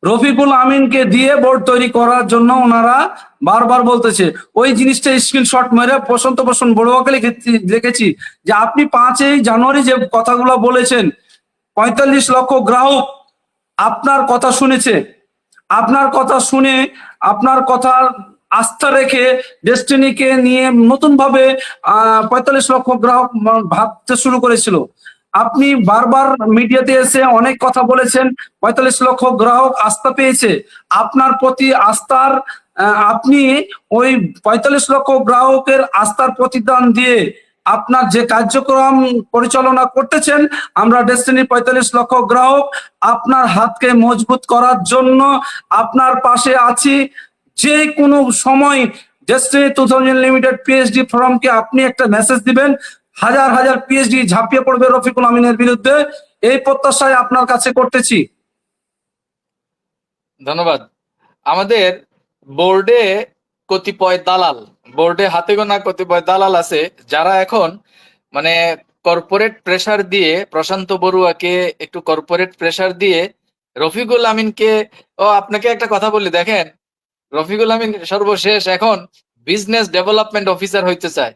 রফিকুল আমিনকে দিয়ে বোর্ড তৈরি করার জন্য ওনারা বারবার বলতেছে। ওই জিনিসটা স্ক্রিনশট মেরে প্রশান্ত ভূষণ বড়ুয়াকে লিখেছি যে আপনি 5ই জানুয়ারি যে কথাগুলো বলেছেন, 45 লক্ষ গ্রাহক আপনার কথা শুনেছে, আপনার কথা শুনে আপনার কথা আস্থা রেখে ডেস্টিনিকে নিয়ে নতুন ভাবে 45 লক্ষ গ্রাহক ভাবতে শুরু করেছিল। আপনি বারবার মিডিয়াতে এসে অনেক কথা বলেছেন, 45 লক্ষ গ্রাহক আস্থা পেয়েছে আপনার প্রতি আস্থার, আপনি ওই 45 লক্ষ গ্রাহকের আস্থার প্রতিদান দিয়ে আপনার যে কার্যক্রম পরিচালনা করতেছেন, আমরা ডেস্টিনি 45 লক্ষ গ্রাহক আপনার হাতকে মজবুত করার জন্য আপনার পাশে আছি। যে কোনো সময় ডেস্টিনি 2000 লিমিটেড পিএইচডি ফোরামকে আপনি একটা মেসেজ দিবেন, হাজার হাজার পিএইচডি ঝাঁপিয়ে পড়বে রফিকুল আমিনের বিরুদ্ধে, এই প্রত্যাশায় আপনার কাছে করতেছি। ধন্যবাদ। আমাদের বোর্ডে কতিপয় দালাল, বোর্ডে হাতে গোনা কতিপয় দালাল আছে যারা এখন মানে কর্পোরেট প্রেসার দিয়ে প্রশান্ত বড়ুয়াকে একটু কর্পোরেট প্রেসার দিয়ে রফিকুল আমিনকে, আপনাকে একটা কথা বলি, দেখেন রফিকুল আমিন সর্বশেষ এখন বিজনেস ডেভেলপমেন্ট অফিসার হইতে চায়।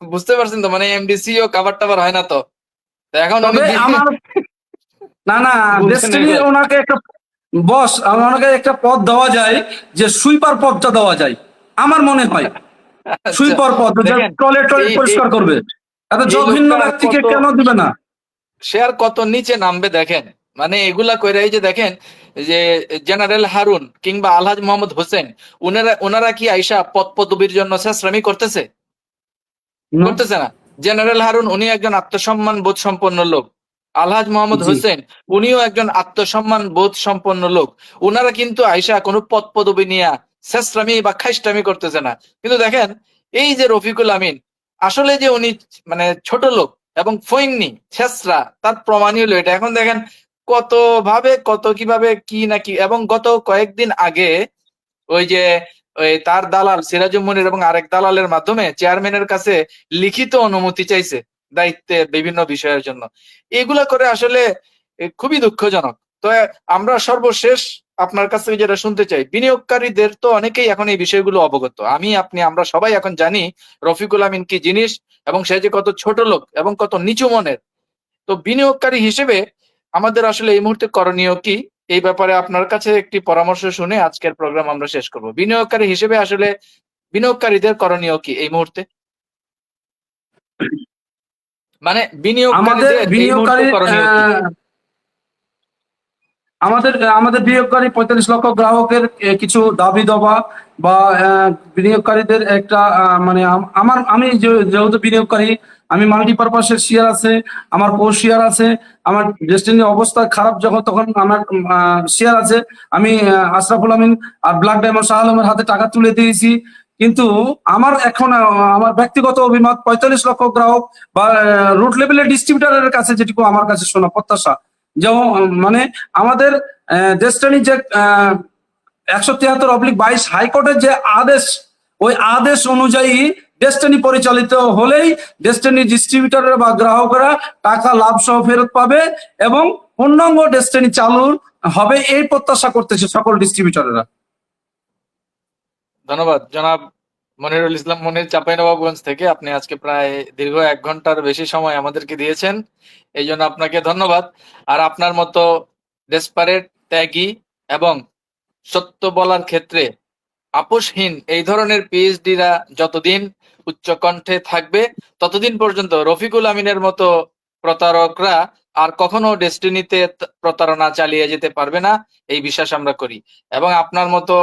বুঝতে পারছেন তো, মানে এমডিসিও কাভার টাভার হয় না তো, তো এখন উনি তবে আমার না বুঝছেন ডেস্টিনি এবার। ওনাকে একটা বস, ওনাকে একটা পদ দেওয়া যায়, যে সুইপার পদটা দেওয়া যায় আমার মনে হয়। আচ্ছা সুইপার পদ, দেখেন, টয়লেট এই পরিষ্কার করবে, এত এই জঘন্য লোকটা আর ব্যক্তিকে কত, কেন দিবে না? সে আর কত নিচে নামবে দেখেন, মানে এগুলা কইরা এই যে দেখেন যে জেনারেল হারুন কিংবা আলহাজ মোহাম্মদ হোসেন, ওনারা কি আইসা পদ পদবীর জন্য শেষরামি করতেছে? না। করতেছে না। জেনারেল হারুন উনি একজন আত্মসম্মান বোধ সম্পন্ন লোক, আলহাজ মোহাম্মদ জি। হোসেন উনিও একজন আত্মসম্মান বোধ সম্পন্ন লোক, উনারা কিন্তু আইসা কোনো পদ পদবী নিয়ে শেষরামি বা খাইস্টামি করতেছে না। কিন্তু দেখেন এই যে রফিকুল আমিন, আসলে যে উনি মানে ছোট লোক এবং ফইন্নি ছেসরা, তার প্রমাণই হলো এটা। এখন দেখেন কত ভাবে কত কিভাবে কি নাকি, এবং গত কয়েকদিন আগে ওই যে ওই তার দালাল সিরাজুম মনির এবং আরেক দালালের মাধ্যমে চেয়ারম্যানের কাছে লিখিত অনুমতি চাইছে দায়িত্বে বিভিন্ন বিষয়ের জন্য। এগুলা করে আসলে খুবই দুঃখজনক। তো আমরা সর্বশেষ আপনার কাছ থেকে যেটা শুনতে চাই, বিনিয়োগকারীদের তো অনেকেই এখন এই বিষয়গুলো অবগত, আমি আপনি আমরা সবাই এখন জানি রফিকুল আমিন কি জিনিস এবং সে যে কত ছোট লোক এবং কত নিচু মনের। তো বিনিয়োগকারী হিসেবে আমাদের আসলে এই মুহূর্তে করণীয় কি, এই ব্যাপারে আপনার কাছে একটি পরামর্শ শুনে আজকের প্রোগ্রাম আমরা শেষ করব। বিনিয়োগকারী হিসেবে আসলে বিনিয়োগকারীদের করণীয় কি এই মুহূর্তে, মানে আমাদের বিনিয়োগকারীদের এই মুহূর্তে বিনিয়োগকারী করণীয় কি? আমাদের আমাদের বিনিয়োগকারী 45 লক্ষ গ্রাহকের কিছু দাবি দাবা বা বিনিয়োগকারীদের একটা মানে আমি যেহেতু বিনিয়োগকারী, আমি মাল্টিপারপাসের শেয়ার আছে, আমার কো শেয়ার আছে, আমার ডেস্টিনির অবস্থা খারাপ যখন তখন আমার শেয়ার আছে, আমি আশরাফুল আমিন আর ব্ল্যাক ডায়মন্ড শাহ আলমের হাতে টাকা তুলে দিয়েছি। কিন্তু আমার এখন আমার ব্যক্তিগত অভিমত, 45 লক্ষ গ্রাহক বা রুট লেভেলের ডিস্ট্রিবিউটারের কাছে যেটুকু আমার কাছে শোনা প্রত্যাশা, যেমন মানে আমাদের ডেস্টিনি যে 173/22 হাইকোর্টের যে আদেশ, ওই আদেশ অনুযায়ী ডেস্টিনি পরিচালিত হলেই ডেস্টিনি ডিস্ট্রিবিউটরের বা গ্রাহকরা টাকা লাভ সহ ফেরত পাবে এবং পূর্ণাঙ্গ ডেস্টিনি চালু হবে, এই প্রত্যাশা করতেছে সকল ডিস্ট্রিবিউটরেরা। ধন্যবাদ জনাব মনিরুল ইসলাম মনির, চাঁপাইনবাবগঞ্জ থেকে। আপনি আজকে প্রায় দীর্ঘ 1 ঘন্টার বেশি সময় আমাদেরকে দিয়েছেন, এই জন্য আপনাকে ধন্যবাদ। আর আপনার মতো ডেসপারেট, ত্যাগী এবং সত্য বলার ক্ষেত্রে আপোষহীন এই ধরনের পিএইচডিরা যতদিন উচ্চকণ্ঠে থাকবে, ততদিন পর্যন্ত রফিকুল আমিনের মতো প্রতারকরা আর কখনো ডেস্টিনিতে প্রতারণা চালিয়ে যেতে পারবে না, এই বিশ্বাস আমরা করি। এবং আপনার মতো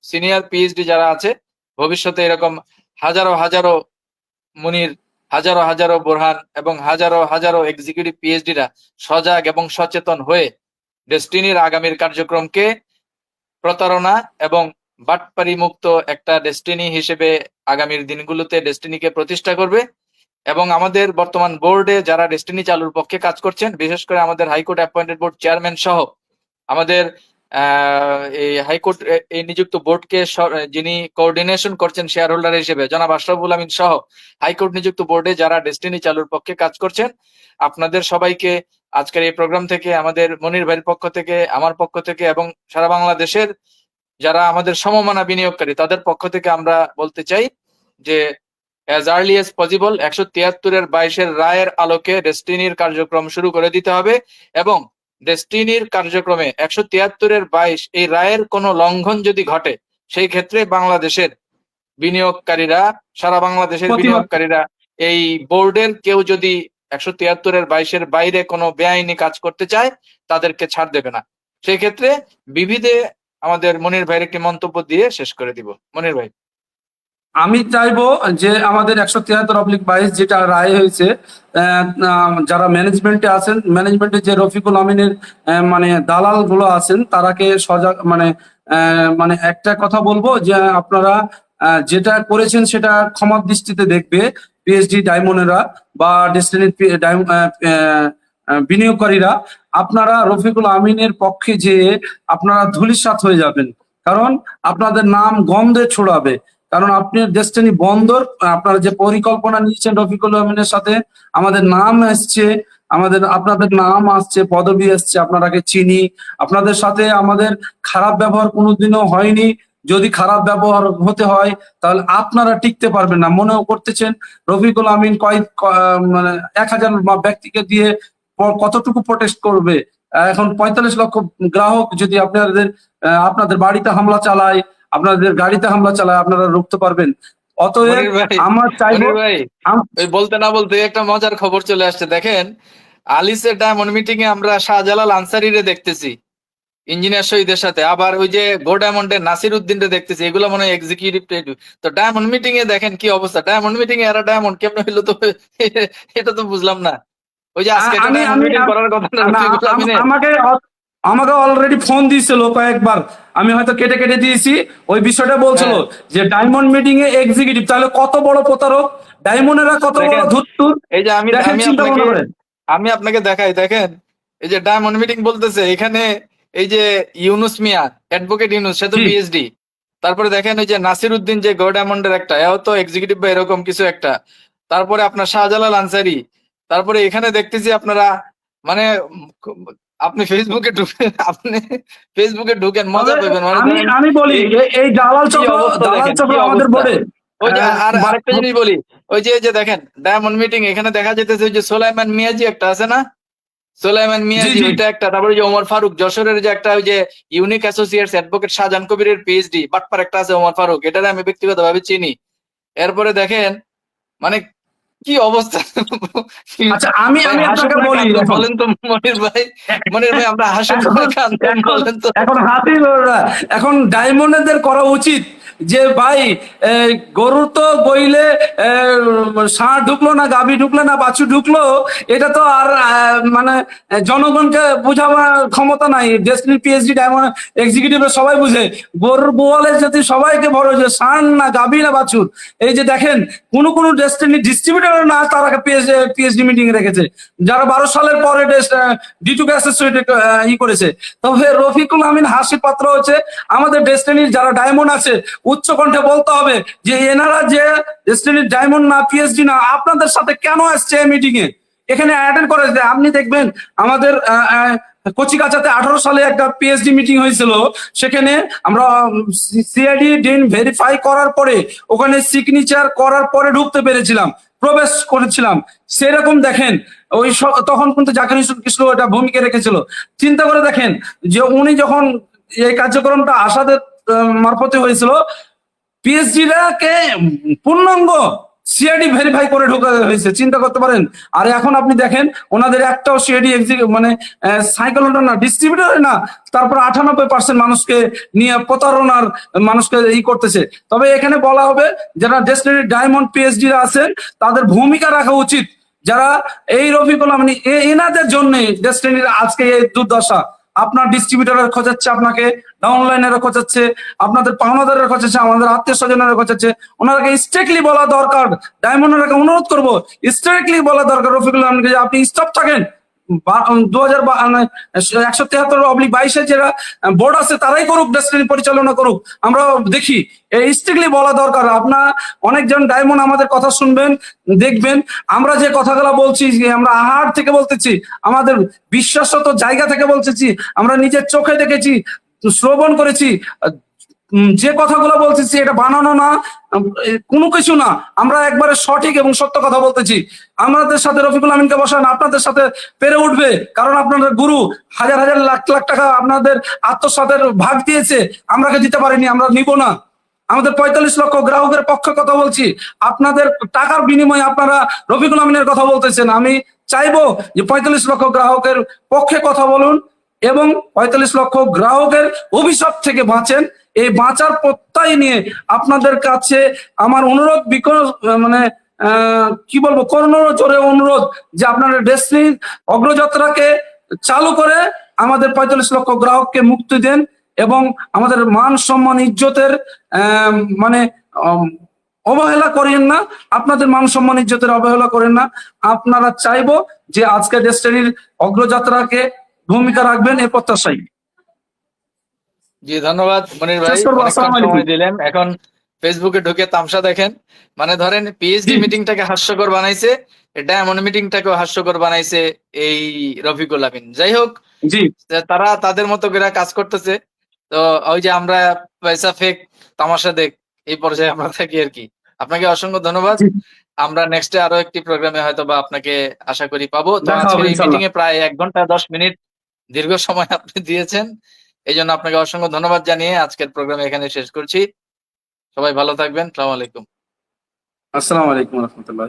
সিনিয়র পিএইচডি যারা আছে, ভবিষ্যতে এরকম হাজারো হাজারো মুনির, হাজারো হাজারো বোরহান এবং হাজারো হাজারো এক্সিকিউটিভ পিএইচডিরা সজাগ এবং সচেতন হয়ে ডেস্টিনির আগামীর কার্যক্রমকে প্রতারণা এবং বাটপারি মুক্ত একটা ডেস্টিনি হিসেবে আগামীর দিনগুলোতে ডেস্টিনিকে প্রতিষ্ঠা করবে। এবং আমাদের বর্তমান বোর্ডে যারা ডেস্টিনি চালুর পক্ষে কাজ করছেন, বিশেষ করে আমাদের হাইকোর্ট অ্যাপয়েন্টেড বোর্ড চেয়ারম্যান সহ আমাদের এই হাইকোর্ট এই নিযুক্ত বোর্ডকে যিনি কোঅর্ডিনেশন করছেন শেয়ার হোল্ডার হিসেবে জনাব আশরাফুল আমিন সহ হাইকোর্ট নিযুক্ত বোর্ডে যারা ডেস্টিনি চালুর পক্ষে কাজ করছেন, আপনাদের সবাইকে আজকের এই প্রোগ্রাম থেকে, আমাদের মনির ভাইয়ের পক্ষ থেকে, আমার পক্ষ থেকে এবং সারা বাংলাদেশের যারা আমাদের সমমানা বিনিয়োগকারী তাদের পক্ষ থেকে আমরা বলতে চাই যে as early as possible 173-এর 22-এর রায়ের আলোকে ডেস্টিনির কার্যক্রম শুরু করে দিতে হবে। এবং ডেস্টিনির কার্যক্রমে 173-এর 22 এই রায়ের কোনো লঙ্ঘন যদি ঘটে, সেই ক্ষেত্রে বাংলাদেশের বিনিয়োগকারীরা, সারা বাংলাদেশের বিনিয়োগকারীরা, এই বোর্ডের কেউ যদি 173-এর 22-এর বাইরে কোনো বেআইনি কাজ করতে চায়, তাদেরকে ছাড় দেবে না। সেই ক্ষেত্রে বিবিধে আমাদের মনির ভাইয়ের একটি মন্তব্য দিয়ে শেষ করে দিব। মনির ভাই। আমি চাইবো যে আমাদের 173/22 যেটা রায় হয়েছে, যারা ম্যানেজমেন্টে আছেন, ম্যানেজমেন্টে যে রফিকুল আমিনের মানে দালাল গুলো আছেন, তারাকে সজাগ মানে মানে একটা কথা বলবো যে আপনারা যেটা করেছেন সেটা ক্ষমার দৃষ্টিতে দেখবে পিএইচডি ডায়মন্ডেরা বা ডেস্টিনির বিনিয়োগকারীরা। আপনারা রফিকুল আমিনের পক্ষে যে আপনারা ধূলিসাৎ হয়ে যাবেন, কারণ আপনাদের নাম গন্ধে ছড়াবে। কারণ আপনি ডেস্টিনি বন্দর, আপনারা যে পরিকল্পনা নিয়েছেন রফিকুল আমিনের সাথে, আমাদের নাম আসছে, আপনাদের নাম আসছে, পদবি আসছে, আপনারাকে চিনি, আপনাদের সাথে আমাদের খারাপ ব্যবহার কোনোদিনও হয়নি। যদি খারাপ ব্যবহার হতে হয় তাহলে আপনারা টিকতে পারবেন না। মনেও করতেছেন রফিকুল আমিন মানে 1000 ব্যক্তিকে দিয়ে কতটুকু প্রোটেস্ট করবে। এখন 45 লক্ষ গ্রাহক যদি আপনাদের বাড়িতে হামলা চালায়, আপনাদের গাড়িতে হামলা চালায়, আপনারা রুখতে পারবেন? অতএব আমার চাইবো, ওই বলতে না বলতে একটা মজার খবর চলে আসছে। দেখেন, আলিসের ডায়মন্ড মিটিং এ আমরা শাহজালাল আনসারিরে দেখতেছি ইঞ্জিনিয়ার শহীদের সাথে, আবার ওই যে গো ডায়মন্ডের নাসির উদ্দিনরে দেখতেছি, এগুলো মনে হয় এক্সিকিউটিভ। তো ডায়মন্ড মিটিং এ দেখেন কি অবস্থা। ডায়মন্ড মিটিং এ এরা ডায়মন্ড কেমনে হইলো তো এটা তো বুঝলাম না। ওই যে আজকে ডায়মন্ড মিটিং করার কথা আমাকে অলরেডি ফোন দিয়েছিল কয়েকবার, আমি হয়তো কেটে কেটে দিয়েছি। ওই বিষয়টা বলছিল যে ডায়মন্ড মিটিং এ এক্সিকিউটিভ, তাহলে কত বড় প্রতারক, ডায়মন্ডেরা কত বড় ধুত্তুর। এই যে আমি আপনাকে দেখাই, দেখেন এই যে ডায়মন্ড মিটিং বলতেছে, এখানে এই যে ইউনুস মিয়া, অ্যাডভোকেট ইউনুস, সে তো পিএইচডি। তারপরে দেখেন ওই যে নাসির উদ্দিন, যে গো ডায়মন্ডের একটা, এও তো এক্সিকিউটিভ বা এরকম কিছু একটা। তারপরে আপনার শাহজালাল আনসারি। তারপরে এখানে দেখতেছি আপনারা মানে আপনি ফেসবুকে ঢুকেন, মজা পাবেন। আমি বলি এই দালাল চক্র আমাদের বোর্ডে। ওই যে আর আরেকটা জিনিস বলি, ওই যে দেখেন ডায়মন্ড মিটিং, এখানে দেখা যেতেছে ওই যে সোলাইমান মিয়াজি একটা আছে না, সোলাইমান মিয়াজি, ওইটা একটা। তারপরে যে ওমর ফারুক যশোরের যে একটা, ওই যে ইউনিক অ্যাসোসিয়েটস অ্যাডভোকেট শাহজাহান কবিরের পিএইচডি, বাটপার একটা আছে ওমর ফারুক, এটারে আমি ব্যক্তিগতভাবে চিনি। এরপরে দেখেন মানে কি অবস্থা। আচ্ছা আমি আপনাকে বলি, বলেন তো মনির ভাই, আমরা হাসি বলেন তো। এখন ডায়মন্ডদের করা উচিত যে ভাই, গরুর তো বইলে ষাঁড় ঢুকলো না, গাভী ঢুকলো না, বাছু ঢুকলো, এটা তো আর মানে জনগণকে বোঝাবার ক্ষমতা নাই। ডেস্টিনি পিএইচডি ডায়মন্ড এক্সিকিউটিভ সবাই বুঝে, গরুর বোয়ালে যদি সবাইকে বড় যে ষাঁড় না গাভী না বাছুর। এই যে দেখেন কোন ডেস্টিনি ডিস্ট্রিবিউটর না, তারা পিএইচডি মিটিং রেখেছে, যারা 12 সালের পরে D2 করেছে। তবে রফিকুল আমিন হাসির পাত্র হচ্ছে আমাদের ডেস্টিনির যারা ডায়মন্ড আছে, উচ্চ কণ্ঠে বলতে হবে যে এনারা যে ডেস্টিনির ডায়মন্ড না, পিএইচডি না, আপনাদের সাথে কেন আসছে মিটিং এ, এখানে অ্যাটেন্ড করে। আপনি দেখবেন আমাদের কচিকাচাতে 18 সালে একটা পিএইচডি মিটিং হয়েছিল, সেখানে আমরা সিআইডি ডিন ভেরিফাই করার পরে ওখানে সিগনেচার করার পরে ঢুকতে পেরেছিলাম, প্রবেশ করেছিলাম। সেরকম দেখেন তখন কিন্তু জাকির হোসেন কৃষ্ণ এটা ভূমিকা রেখেছিল। চিন্তা করে দেখেন যে উনি যখন এই কার্যক্রমটা আসাদের মারফতে হয়েছিল, পিএইচডিটাকে পূর্ণাঙ্গ সিআইডি ভেরিফাই করে ঢোকা হয়েছে, চিন্তা করতে পারেন। আর এখন আপনি দেখেন ওনাদের একটাও সিআইডি মানে সাইকেল না, ডিস্ট্রিবিউটর না, তারপর 98% মানুষকে নিয়ে প্রতারণার মানুষকে করতেছে। তবে এখানে বলা হবে যারা ডেস্টিনি ডায়মন্ড পিএইচডিরা আছেন তাদের ভূমিকা রাখা উচিত, যারা এই রফিকুল আমিন এনাদের জন্য ডেস্টিনির আজকে এই দুর্দশা। আপনার ডিস্ট্রিবিউটরের খোঁজাচ্ছে, আপনাকে ডাউনলাইনেরা খোঁজাচ্ছে, আপনাদের পাওনাদারের খোঁজাচ্ছে, আমাদের আত্মীয় স্বজনেরা খোঁজাচ্ছে। ওনারাকে স্ট্রিক্টলি বলা দরকার, ডায়মন্ডেরকে অনুরোধ করবো স্ট্রিক্টলি বলা দরকার রফিকুল আমিনকে যে আপনি স্টপ থাকেন। 173/22 যারা বোর্ড আছে তারাই করুক, ডেস্টিনি পরিচালনা করুক, আমরা দেখি। এই স্ট্রিক্টলি বলা দরকার। আপনার অনেকজন ডায়মন্ড আমাদের কথা শুনবেন, দেখবেন আমরা যে কথাগুলো বলছি, যে আমরা আহার থেকে বলতেছি, আমাদের বিশ্বাসত জায়গা থেকে বলতেছি, আমরা নিজের চোখে দেখেছি, শ্রবণ করেছি। যে কথাগুলো বলতেছি এটা বানানো না, কোনো কিছু না, আমরা একবারে সঠিক এবং সত্য কথা বলতেছি। আমাদের সাথে রফিকুল আমিনকে বসান, আপনাদের সাথে পেরে উঠবে, কারণ আপনাদের গুরু হাজার হাজার লাখ লাখ টাকা আপনাদের আত্মসাতের ভাগ দিয়েছে, আমরাকে দিতে পারিনি, আমরা নিব না। আমাদের 45 লক্ষ গ্রাহকের পক্ষে কথা বলছি, আপনাদের টাকার বিনিময়ে আপনারা রফিকুল আমিনের কথা বলতেছেন। আমি চাইবো যে 45 লক্ষ গ্রাহকের পক্ষে কথা বলুন এবং 45 লক্ষ গ্রাহকের অভিশাপ থেকে বাঁচেন। এই বাঁচার প্রত্যয় নিয়ে আপনাদের কাছে আমার অনুরোধ, মানে কি বলবো, করুণ জোরে অনুরোধ যে আপনারা ডেস্টিনির অগ্রযাত্রাকে চালু করে আমাদের 45 লক্ষ গ্রাহককে মুক্তি দেন এবং আমাদের মান সম্মান ইজ্জতের মানে অবহেলা করেন না, আপনাদের মান সম্মান ইজ্জতের অবহেলা করেন না। আপনারা চাইবো যে আজকে ডেস্টিনির অগ্রযাত্রাকে ভূমিকা রাখবেন, এ প্রত্যাশাই। জি ধন্যবাদ মনির ভাই, অনেকক্ষণ সময় দিলেন। এখন ফেসবুকে ঢুকে তামসা দেখেন, মানে ধরেন পিএইচডি মিটিংটাকে হাস্যকর বানাইছে, ডায়মন্ড মিটিংটাকেও হাস্যকর বানাইছে এই রফিকুল আমিন। যাই হোক, তারা তাদের মতো করে কাজ করতেছে। তো ওই যে আমরা পয়সা ফেক তামাশা দেখ, এই পর্যায়ে আমরা থাকি আর কি। আপনাকে অসংখ্য ধন্যবাদ। আমরা নেক্সটে আরো একটি প্রোগ্রামে হয়তো বা আপনাকে আশা করি পাবো। তো আজকের এই মিটিং এ প্রায় 1 ঘন্টা 10 মিনিট দীর্ঘ সময় আপনি দিয়েছেন, এই জন্য আপনাকে অসংখ্য ধন্যবাদ জানিয়ে আজকের প্রোগ্রাম এখানে শেষ করছি। সবাই ভালো থাকবেন। আসসালামু আলাইকুম। আসসালামু আলাইকুম রহমতুল্লাহ।